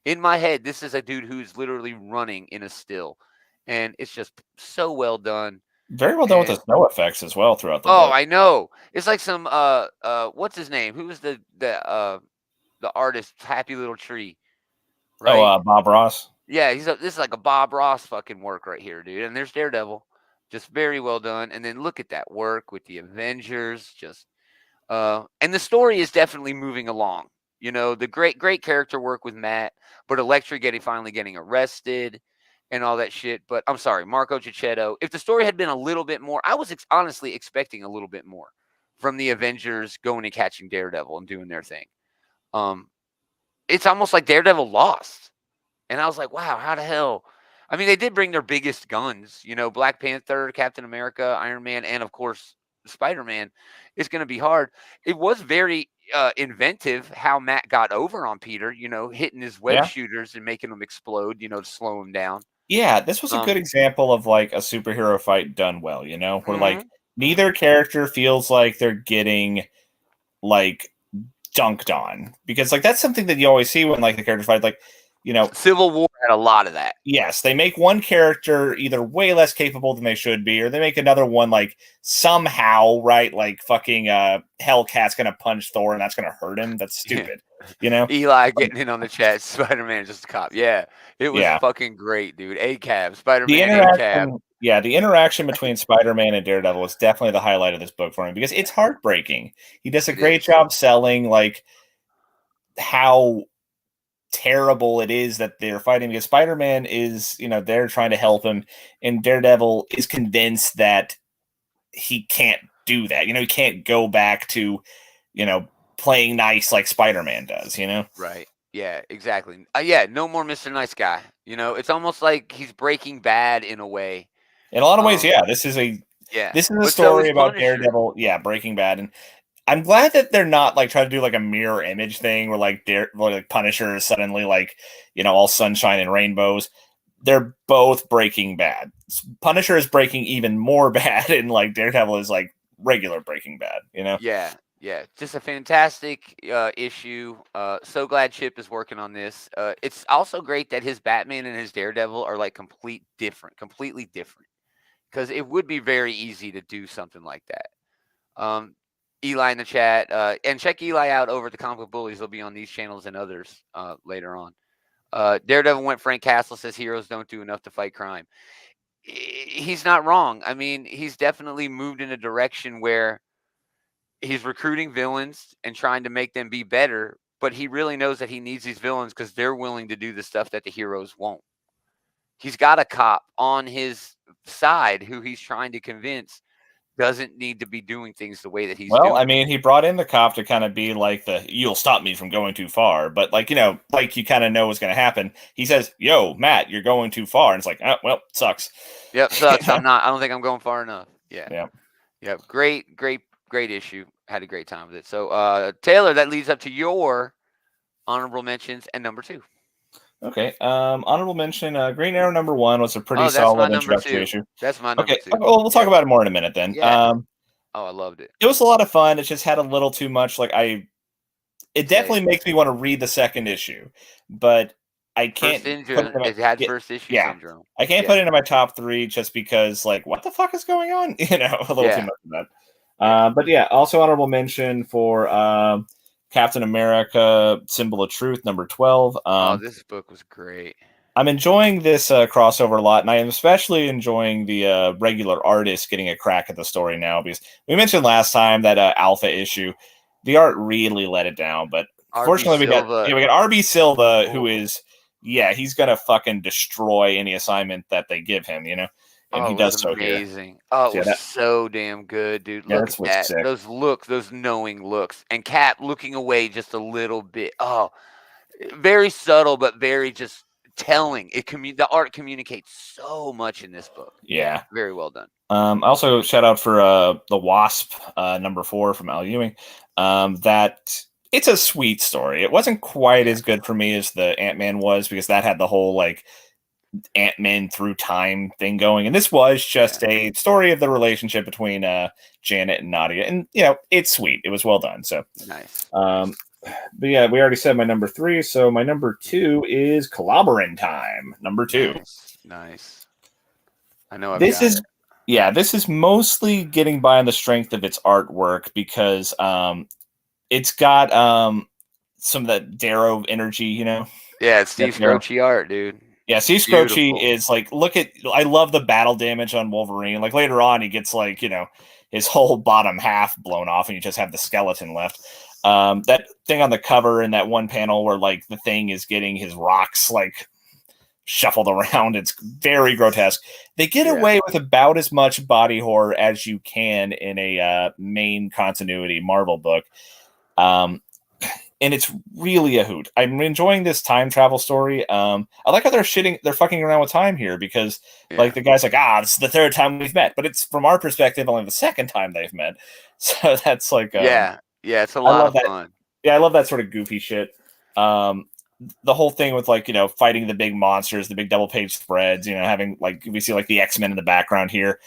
In my head, this is a dude who's literally running in a still. And it's just so well done. Very well done with And the snow effects as well throughout the oh, book. I know. It's like some what's his name? Who was the artist, Happy Little Tree, right? Oh, Bob Ross. Yeah, this is like a Bob Ross fucking work right here, dude. And there's Daredevil. Just very well done. And then look at that work with the Avengers. Just and the story is definitely moving along. The great character work with Matt, but Elektra finally getting arrested and all that shit. But I'm sorry, Marco Cicchetto. If the story had been a little bit more, I was honestly expecting a little bit more from the Avengers going and catching Daredevil and doing their thing. It's almost like Daredevil lost. And I was like, wow, how the hell? I mean, they did bring their biggest guns, Black Panther, Captain America, Iron Man, and of course, Spider-Man. It's going to be hard. It was very inventive how Matt got over on Peter, hitting his web Yeah. shooters and making them explode, to slow him down. Yeah, this was a good example of like a superhero fight done well, you know, where like neither character feels like they're getting like dunked on, because like that's something that you always see when like the characters fight, like, you know, Civil War had a lot of that. yes, they make one character either way less capable than they should be, or they make another one like somehow, right, like fucking Hellcat's gonna punch Thor and that's gonna hurt him. That's stupid. You know? Eli getting in on the chat, Spider-Man just a cop. Yeah. It was fucking great, dude. ACAB, Spider-Man ACAB. Yeah, the interaction between Spider-Man and Daredevil is definitely the highlight of this book for me, because it's heartbreaking. He does a great job selling like how terrible it is that they're fighting, because Spider-Man is, you know, they're trying to help him, and Daredevil is convinced that he can't do that. You know, he can't go back to, you know, playing nice like Spider-Man does, you know? Right. Yeah, exactly. Yeah, no more Mr. Nice Guy. You know, it's almost like he's Breaking Bad in a way. In a lot of ways, yeah. This is a story about Daredevil, Breaking Bad, and I'm glad that they're not like trying to do like a mirror image thing where like like Punisher is suddenly like, you know, all sunshine and rainbows. They're both Breaking Bad. Punisher is breaking even more bad, and like Daredevil is like regular Breaking Bad, you know? Yeah. Yeah, just a fantastic issue. So glad Chip is working on this. It's also great that his Batman and his Daredevil are like completely different. Because it would be very easy to do something like that. Eli in the chat, and check Eli out over at the Comic Book Bullies. He'll be on these channels and others later on. Daredevil went Frank Castle, says heroes don't do enough to fight crime. He's not wrong. I mean, he's definitely moved in a direction where he's recruiting villains and trying to make them be better, but he really knows that he needs these villains because they're willing to do the stuff that the heroes won't. He's got a cop on his side who he's trying to convince doesn't need to be doing things the way that he's doing. I mean, he brought in the cop to kind of be like you'll stop me from going too far. But like, you know, like you kind of know what's going to happen. He says, yo, Matt, you're going too far. And it's like, oh, well, sucks. Yep, sucks. I don't think I'm going far enough. Yeah. Great issue. Had a great time with it. So, Taylor, that leads up to your honorable mentions and number 2. Okay. Honorable mention, Green Arrow number 1 was a pretty solid introductory issue. That's my number 2. Well, we'll talk about it more in a minute then. Yeah. I loved it. It was a lot of fun. It just had a little too much. Like it definitely makes me want to read the second issue, but I can't. It had first issue syndrome. I can't put it in my top 3 just because, like, what the fuck is going on? You know, a little too much of that. But yeah, also honorable mention for Captain America: Symbol of Truth, number 12. This book was great. I'm enjoying this crossover a lot, and I am especially enjoying the regular artist getting a crack at the story now, because we mentioned last time that Alpha issue, the art really let it down. But fortunately, we got RB Silva, who is he's gonna fucking destroy any assignment that they give him, you know. And he does so amazing. It was so damn good, dude. Look at that. Sick. Those looks, those knowing looks. And Cap looking away just a little bit. Oh, very subtle, but very just telling. The art communicates so much in this book. Yeah. Very well done. Also, shout out for The Wasp, number 4 from Al Ewing. That it's a sweet story. It wasn't quite as good for me as the Ant-Man was, because that had the whole, like, Ant-Man through time thing going, and this was just a story of the relationship between Janet and Nadia, and you know, it's sweet. It was well done. So nice. But yeah, we already said my number 3, so my number 2 is Clobberin' Time, number 2. Nice. I know this is mostly getting by on the strength of its artwork, because it's got some of that Darrow energy, you know. Yeah, it's Steve Scroce art, dude. Yeah, Steve Scroce is like, I love the battle damage on Wolverine. Like later on, he gets like, you know, his whole bottom half blown off, and you just have the skeleton left. That thing on the cover in that one panel where like the Thing is getting his rocks like shuffled around, it's very grotesque. They get away with about as much body horror as you can in a main continuity Marvel book. And it's really a hoot. I'm enjoying this time travel story. I like how they're fucking around with time here, because like the guy's like, this is the 3rd time we've met, but it's from our perspective only the 2nd time they've met. So that's like, it's a lot of fun. Yeah, I love that sort of goofy shit. the whole thing with like, fighting the big monsters, the big double page spreads, having like, we see like the X-Men in the background here.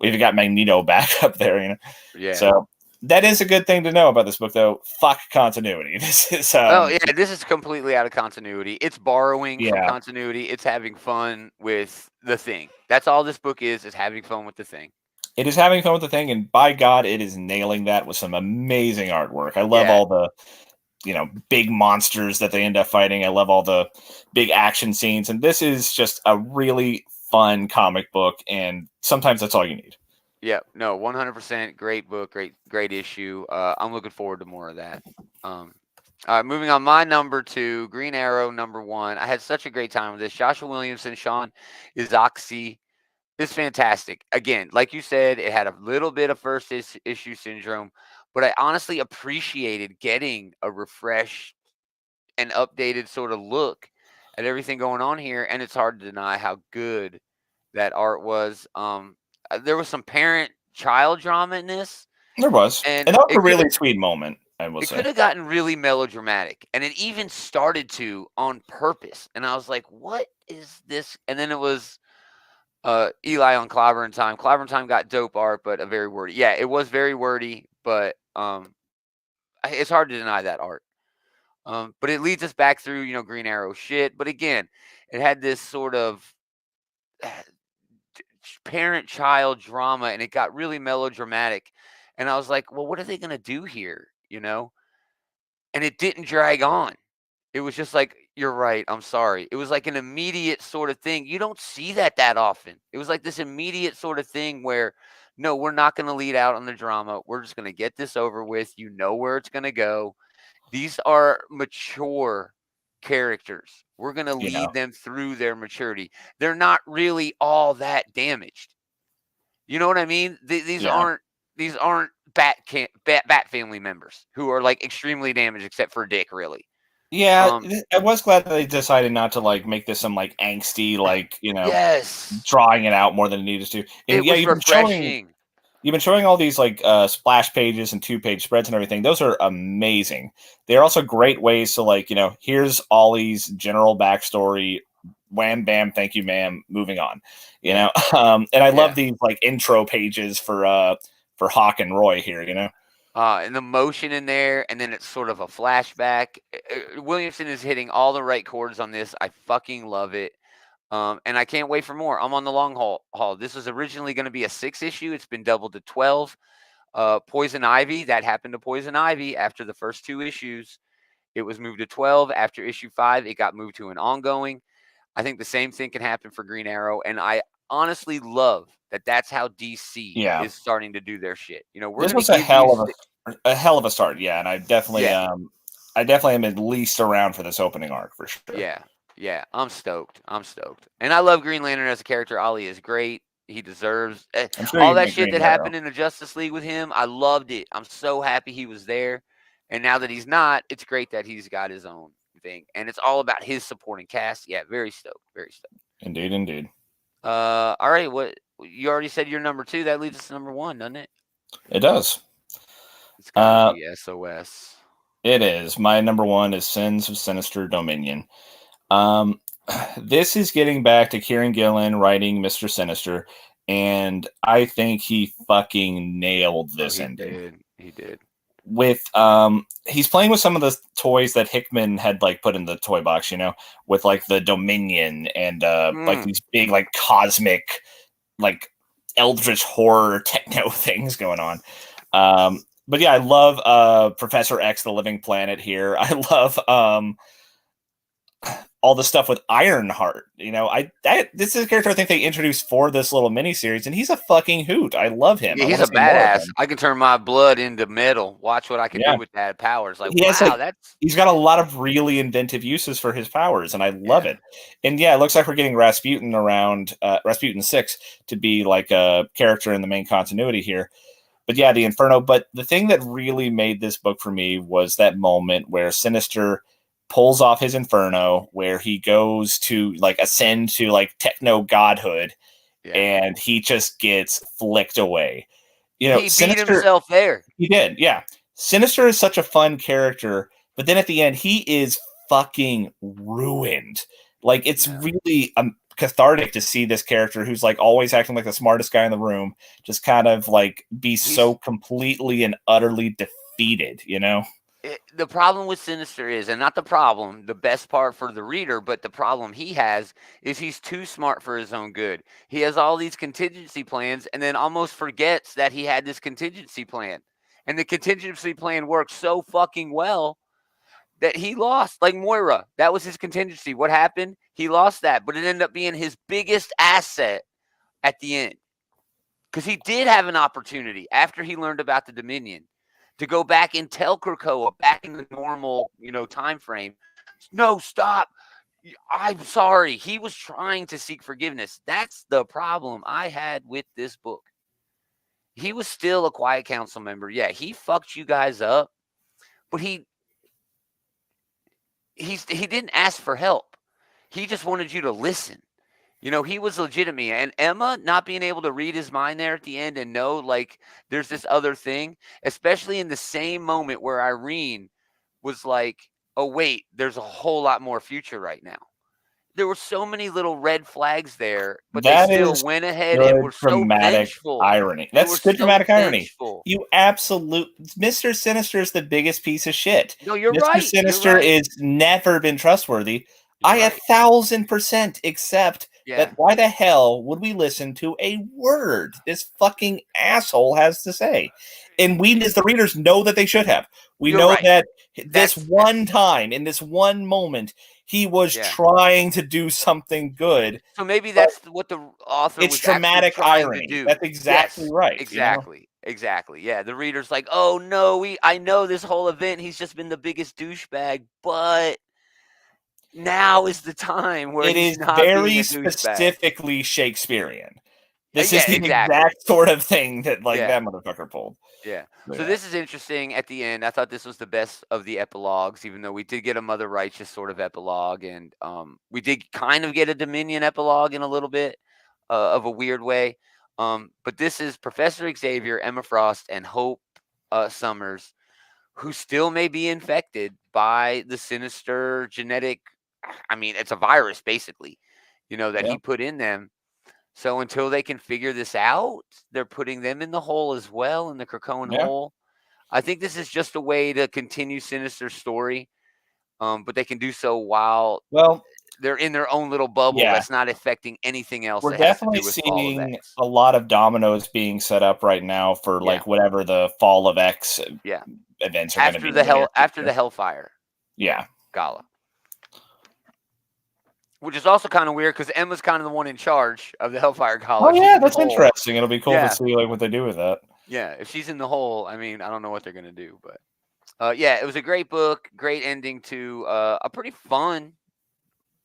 We've got Magneto back up there, Yeah. So that is a good thing to know about this book, though. Fuck continuity. This is this is completely out of continuity. It's borrowing from continuity. It's having fun with the Thing. That's all this book is having fun with the Thing. It is having fun with the Thing, and by God, it is nailing that with some amazing artwork. I love all the big monsters that they end up fighting. I love all the big action scenes, and this is just a really fun comic book, and sometimes that's all you need. Yeah, no, 100%. Great book, great issue. I'm looking forward to more of that. All right, moving on. My number 2, Green Arrow number 1. I had such a great time with this. Joshua Williamson, Sean Izaakse is fantastic. Again, like you said, it had a little bit of first issue syndrome, but I honestly appreciated getting a refreshed and updated sort of look at everything going on here, and it's hard to deny how good that art was. There was some parent-child drama in this. There was, and that was a really sweet moment. I will say it could have gotten really melodramatic, and it even started to on purpose. And I was like, "What is this?" And then it was Eli on Clobber Time. Clobber Time got dope art, but a very wordy. Yeah, it was very wordy, but it's hard to deny that art. But it leads us back through, Green Arrow shit. But again, it had this sort of parent-child drama, and it got really melodramatic. And I was like, well, what are they going to do here? And it didn't drag on. It was just like, you're right, I'm sorry. It was like an immediate sort of thing. You don't see that often. It was like this immediate sort of thing where, no, we're not going to lead out on the drama. We're just going to get this over with. You know where it's going to go. These are mature characters. We're going to lead them through their maturity. They're not really all that damaged. You know what I mean? These aren't Bat family members who are like extremely damaged, except for Dick, really. Yeah, I was glad that they decided not to like make this some like angsty, like drawing it out more than it needed to. And it was refreshing. You've been showing all these like splash pages and 2-page spreads and everything. Those are amazing. They're also great ways to like, here's Ollie's general backstory. Wham, bam, thank you, ma'am. Moving on. And I love these like intro pages for Hawk and Roy here. And the motion in there, and then it's sort of a flashback. Williamson is hitting all the right chords on this. I fucking love it. And I can't wait for more. I'm on the long haul. This was originally going to be a 6 issue. It's been doubled to 12. Poison Ivy, that happened to Poison Ivy after the first 2 issues. It was moved to 12. After issue 5, it got moved to an ongoing. I think the same thing can happen for Green Arrow. And I honestly love that that's how DC is starting to do their shit. This was a hell of a start. Yeah. And I definitely, I definitely am at least around for this opening arc for sure. Yeah, I'm stoked. And I love Green Lantern as a character. Ollie is great. He deserves all that shit that happened in the Justice League with him. I loved it. I'm so happy he was there. And now that he's not, it's great that he's got his own thing. And it's all about his supporting cast. Yeah, very stoked. Indeed. All right, what you already said you're number 2. That leads us to number 1, doesn't it? It does. It's gonna be SOS. It is. My number 1 is Sins of Sinister Dominion. This is getting back to Kieran Gillen writing Mr. Sinister, and I think he fucking nailed this ending. He did. With he's playing with some of the toys that Hickman had like put in the toy box, with like the Dominion and like these big like cosmic like eldritch horror techno things going on. But yeah, I love Professor X, the Living Planet here. I love all the stuff with Ironheart. This is a character I think they introduced for this little miniseries, and he's a fucking hoot. I love him. Yeah, he's a badass. I can turn my blood into metal. Watch what I can do with that powers. Like, he's got a lot of really inventive uses for his powers, and I love it. And yeah, it looks like we're getting Rasputin around Rasputin 6 to be like a character in the main continuity here. But yeah, the Inferno. But the thing that really made this book for me was that moment where Sinister pulls off his Inferno, where he goes to like ascend to like techno godhood, and he just gets flicked away. He beat himself there. He did, yeah. Sinister is such a fun character, but then at the end, he is fucking ruined. Like, it's really cathartic to see this character who's like always acting like the smartest guy in the room just kind of like be so completely and utterly defeated, you know? The problem with Sinister is, and not the problem, the best part for the reader, but the problem he has is he's too smart for his own good. He has all these contingency plans and then almost forgets that he had this contingency plan. And the contingency plan worked so fucking well that he lost. Like Moira, that was his contingency. What happened? He lost that, but it ended up being his biggest asset at the end. Because he did have an opportunity after he learned about the Dominion to go back and tell Krakoa back in the normal, time frame. No, stop. I'm sorry. He was trying to seek forgiveness. That's the problem I had with this book. He was still a Quiet Council member. Yeah, he fucked you guys up, but he didn't ask for help. He just wanted you to listen. He was legitimate. And Emma not being able to read his mind there at the end and know, like, there's this other thing, especially in the same moment where Irene was like, oh, wait, there's a whole lot more future right now. There were so many little red flags there, but That they still is went ahead and were so dramatic vengeful. irony. They That's were good so dramatic irony. vengeful. You absolute Mr. Sinister is the biggest piece of shit. No, you're Mr. right. Sinister is never been trustworthy. You're I right. 1,000% accept that. Why the hell would we listen to a word this fucking asshole has to say? And we, as the readers, know that they should have. We know that this one time, in this one moment, he was trying to do something good. So maybe that's what the author was dramatic trying irony. to do. That's exactly right. Exactly. Exactly. Yeah. The reader's like, oh no, I know this whole event. He's just been the biggest douchebag, but now is the time where he's not being a douchebag. Specifically Shakespearean. This is the exactly. exact sort of thing that that motherfucker pulled. Yeah. So this is interesting at the end. I thought this was the best of the epilogues, even though we did get a Mother Righteous sort of epilogue, and we did kind of get a Dominion epilogue in a little bit of a weird way. But this is Professor Xavier, Emma Frost, and Hope Summers, who still may be infected by the sinister genetic. I mean, it's a virus, basically, that he put in them. So until they can figure this out, they're putting them in the hole as well, in the Krakoan hole. I think this is just a way to continue Sinister's story, but they can do so while they're in their own little bubble that's not affecting anything else. We're definitely seeing a lot of dominoes being set up right now for like whatever the Fall of X events are going to be. After the Hellfire Gala. Which is also kind of weird because Emma's kind of the one in charge of the Hellfire Gala. Oh yeah, that's interesting. It'll be cool to see like what they do with that. Yeah, if she's in the hole, I mean, I don't know what they're gonna do, but it was a great book, great ending to a pretty fun,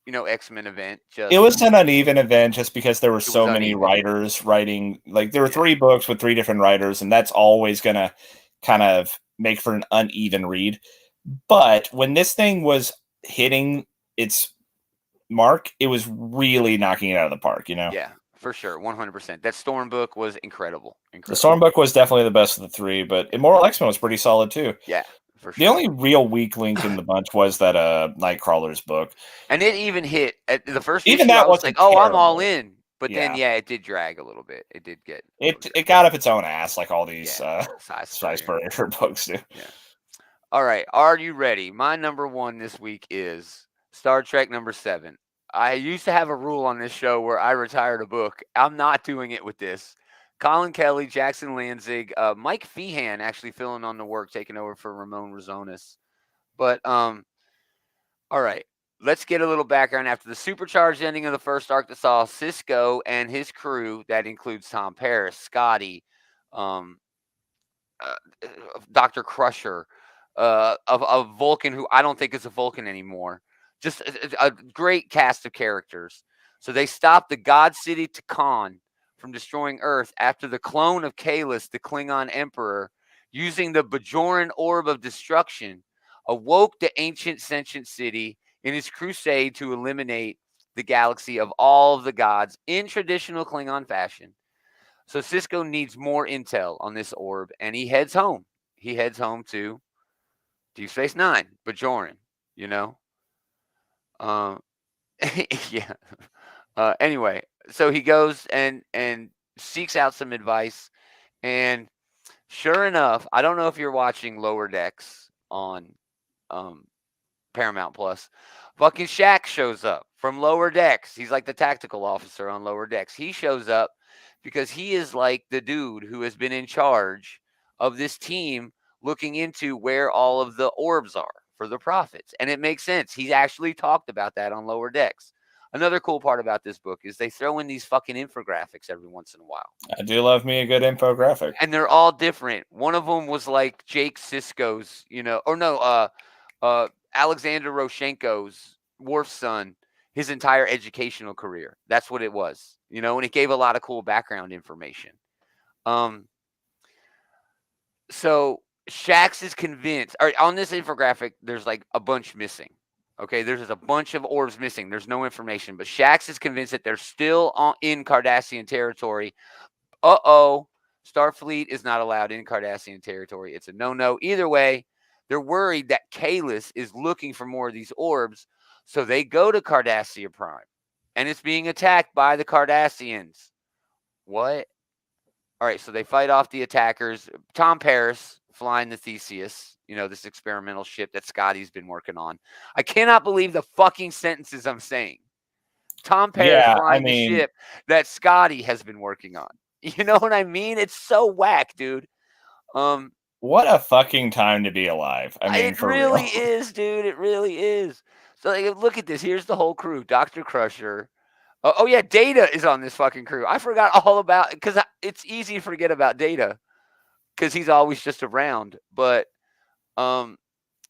X-Men event. It was an uneven event just because there were so many writers writing. Like there were 3 books with 3 different writers, and that's always gonna kind of make for an uneven read. But when this thing was hitting its mark, it was really knocking it out of the park, Yeah, for sure, 100%. That Storm book was incredible. The Storm book was definitely the best of the 3, but Immortal X-Men was pretty solid too. Yeah, for sure. The only real weak link in the bunch was that Nightcrawler's book, and it even hit at the first. Even issue, that was wasn't like, oh, terrible. I'm all in. But then, it did drag a little bit. It did get it got up its own ass, like all these Sci Spurrier books do. Yeah. All right, are you ready? My number 1 this week is Star Trek number 7. I used to have a rule on this show where I retired a book. I'm not doing it with this. Colin Kelly, Jackson Lanzig, Mike Feehan actually filling on the work, taking over for Ramon Rozonis. But all right, let's get a little background. After the supercharged ending of the first arc that saw Cisco and his crew, that includes Tom Paris, Scotty, Dr. Crusher, of Vulcan, who I don't think is a Vulcan anymore. Just a great cast of characters. So they stopped the God City Takan from destroying Earth after the clone of Kahless, the Klingon Emperor, using the Bajoran Orb of Destruction, awoke the ancient sentient city in his crusade to eliminate the galaxy of all of the gods in traditional Klingon fashion. So Cisco needs more intel on this orb, and he heads home. He heads home to Deep Space Nine, Bajoran, Um, yeah. Anyway, so he goes and seeks out some advice, and sure enough, I don't know if you're watching Lower Decks on um, Paramount Plus. Fucking Shaq shows up from Lower Decks. He's like the tactical officer on Lower Decks. He shows up because he is like the dude who has been in charge of this team looking into where all of the orbs are for the prophets. And it makes sense. He actually talked about that on Lower Decks. Another cool part about this book is they throw in these fucking infographics every once in a while. I do love me a good infographic. And they're all different. One of them was like Jake Sisko's, Alexander Roshenko's Worf's son, his entire educational career. That's what it was, and it gave a lot of cool background information. So Shax is convinced. All right, on this infographic, there's like a bunch missing. Okay, there's a bunch of orbs missing. There's no information, but Shax is convinced that they're still in Cardassian territory. Starfleet is not allowed in Cardassian territory. It's a no-no. Either way, they're worried that Kahless is looking for more of these orbs, so they go to Cardassia Prime, and it's being attacked by the Cardassians. What? All right, so they fight off the attackers. Tom Paris flying the Theseus, this experimental ship that Scotty's been working on. I cannot believe the fucking sentences I'm saying. Tom Paris flying the ship that Scotty has been working on. You know what I mean? It's so whack, dude. What a fucking time to be alive. I mean, it for really real. is, dude. It really is. So look at this. Here's the whole crew. Dr. Crusher. Oh yeah, Data is on this fucking crew. I forgot all about, because it's easy to forget about Data because he's always just around. But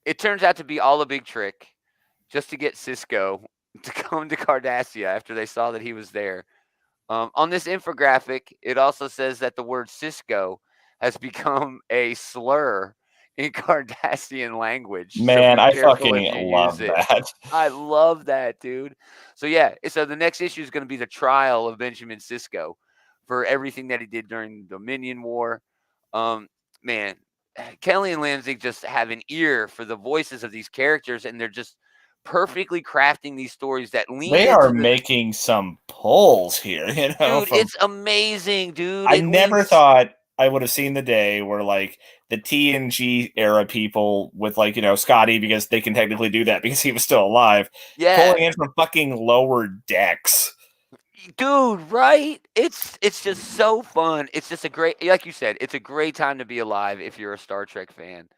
it turns out to be all a big trick just to get Sisko to come to Cardassia after they saw that he was there. On this infographic, it also says that the word Cisco has become a slur in Cardassian language. Man, so I be careful fucking if you love use it. that. I love that, dude. So yeah, so the next issue is going to be the trial of Benjamin Sisko for everything that he did during the Dominion War. Man, Kelly and Lanzig just have an ear for the voices of these characters, and they're just perfectly crafting these stories that lean They into are making some pulls here, dude, it's amazing, dude. I never thought I would have seen the day where like the TNG era people with like, Scotty, because they can technically do that because he was still alive, pulling in from fucking Lower Decks. Dude, right? It's just so fun. It's just a great, like you said, it's a great time to be alive if you're a Star Trek fan.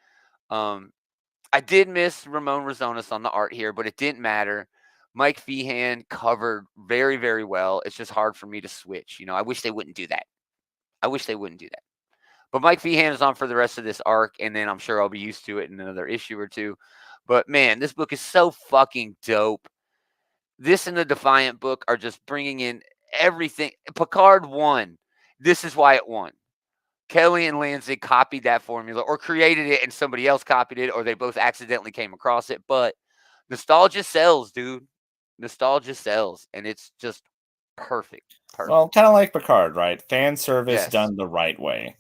I did miss Ramon Rosonis on the art here, but it didn't matter. Mike Feehan covered very, very well. It's just hard for me to switch. I wish they wouldn't do that. But Mike Feehan is on for the rest of this arc, and then I'm sure I'll be used to it in another issue or two. But man, this book is so fucking dope. This and the Defiant book are just bringing in everything. Picard won. This is why it won. Kelly and Lanzig copied that formula or created it and somebody else copied it, or they both accidentally came across it. But nostalgia sells, dude. Nostalgia sells, and it's just perfect. Well, kind of like Picard, right? Fan service done the right way.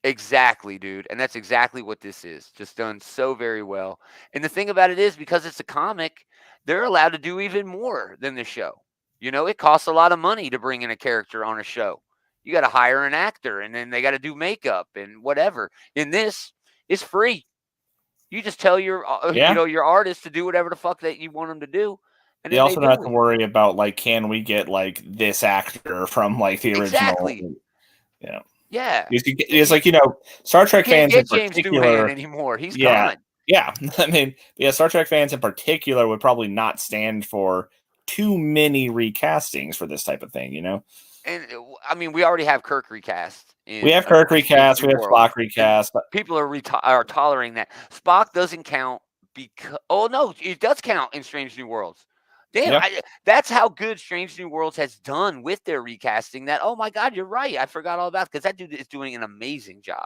Exactly, dude. And that's exactly what this is. Just done so very well. And the thing about it is, because it's a comic, they're allowed to do even more than the show. It costs a lot of money to bring in a character on a show. You got to hire an actor, and then they got to do makeup and whatever. In this, it's free. You just tell your your artist to do whatever the fuck that you want them to do. And they also don't have to worry about like, can we get like this actor from like the original? Exactly. Yeah. Yeah. It's like, Star Trek fans in particular anymore. He's gone. Yeah. I mean, Star Trek fans in particular would probably not stand for too many recastings for this type of thing, And I mean, we already have Kirk recast. We have Kirk recast. We have Spock recast. People are tolerating that. Spock doesn't count because no, it does count in Strange New Worlds. Damn, that's how good Strange New Worlds has done with their recasting. That, oh my God, you're right. I forgot all about it, because that dude is doing an amazing job.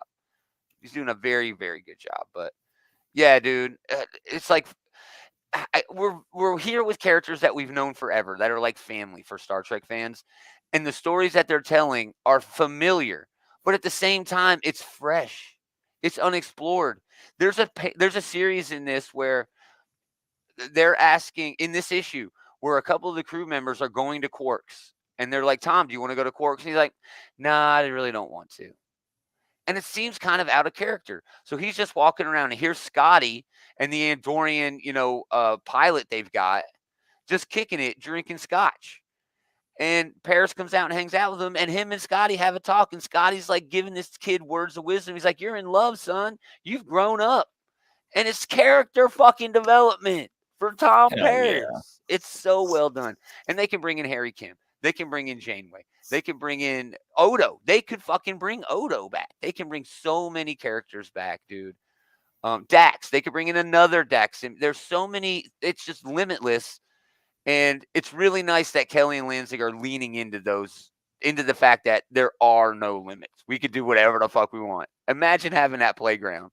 He's doing a very, very good job. But yeah, dude, it's like we're here with characters that we've known forever, that are like family for Star Trek fans, and the stories that they're telling are familiar, but at the same time, it's fresh, it's unexplored. There's a series in this where they're asking in this issue where a couple of the crew members are going to Quarks, and they're like, Tom, do you want to go to Quarks? And he's like, nah, I really don't want to. And it seems kind of out of character. So he's just walking around, and here's Scotty and the Andorian, pilot they've got, just kicking it, drinking scotch. And Paris comes out and hangs out with him, and him and Scotty have a talk, and Scotty's like giving this kid words of wisdom. He's like, you're in love, son. You've grown up. And it's character fucking development for Tom Hell Paris. yeah. It's so well done. And they can bring in Harry Kim. They can bring in Janeway. They can bring in Odo. They could fucking bring Odo back. They can bring so many characters back, dude. Dax. They could bring in another Dax. And there's so many. It's just limitless. And it's really nice that Kelly and Lansing are leaning into the fact that there are no limits. We could do whatever the fuck we want. Imagine having that playground,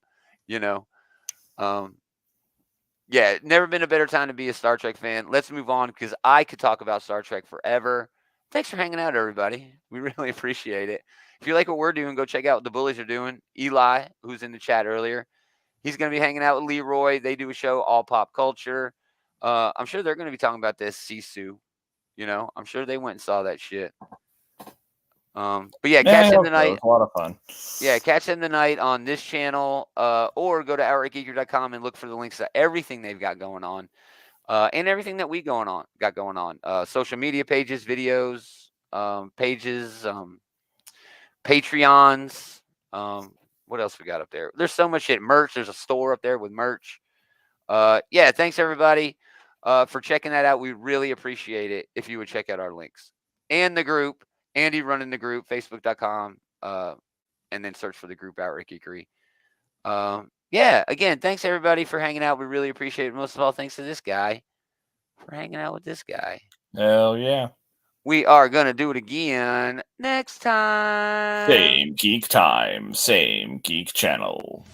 Yeah, never been a better time to be a Star Trek fan. Let's move on because I could talk about Star Trek forever. Thanks for hanging out, everybody. We really appreciate it. If you like what we're doing, go check out what the Bullies are doing. Eli, who's in the chat earlier, he's going to be hanging out with Leroy. They do a show, All Pop Culture. I'm sure they're going to be talking about this Sisu. I'm sure they went and saw that shit. But yeah, catch them tonight. It was a lot of fun. Yeah, catch them tonight on this channel, or go to outrightgeeker.com and look for the links to everything they've got going on, and everything that we got going on. Social media pages, videos, pages, Patreons. What else we got up there? There's so much shit. Merch. There's a store up there with merch. Yeah, thanks everybody for checking that out. We really appreciate it if you would check out our links and the group. Andy running the group, facebook.com, and then search for the group Outright Geekery. Yeah, again, thanks everybody for hanging out. We really appreciate it. Most of all, thanks to this guy for hanging out with this guy. Hell yeah. We are going to do it again next time. Same geek time, same geek channel.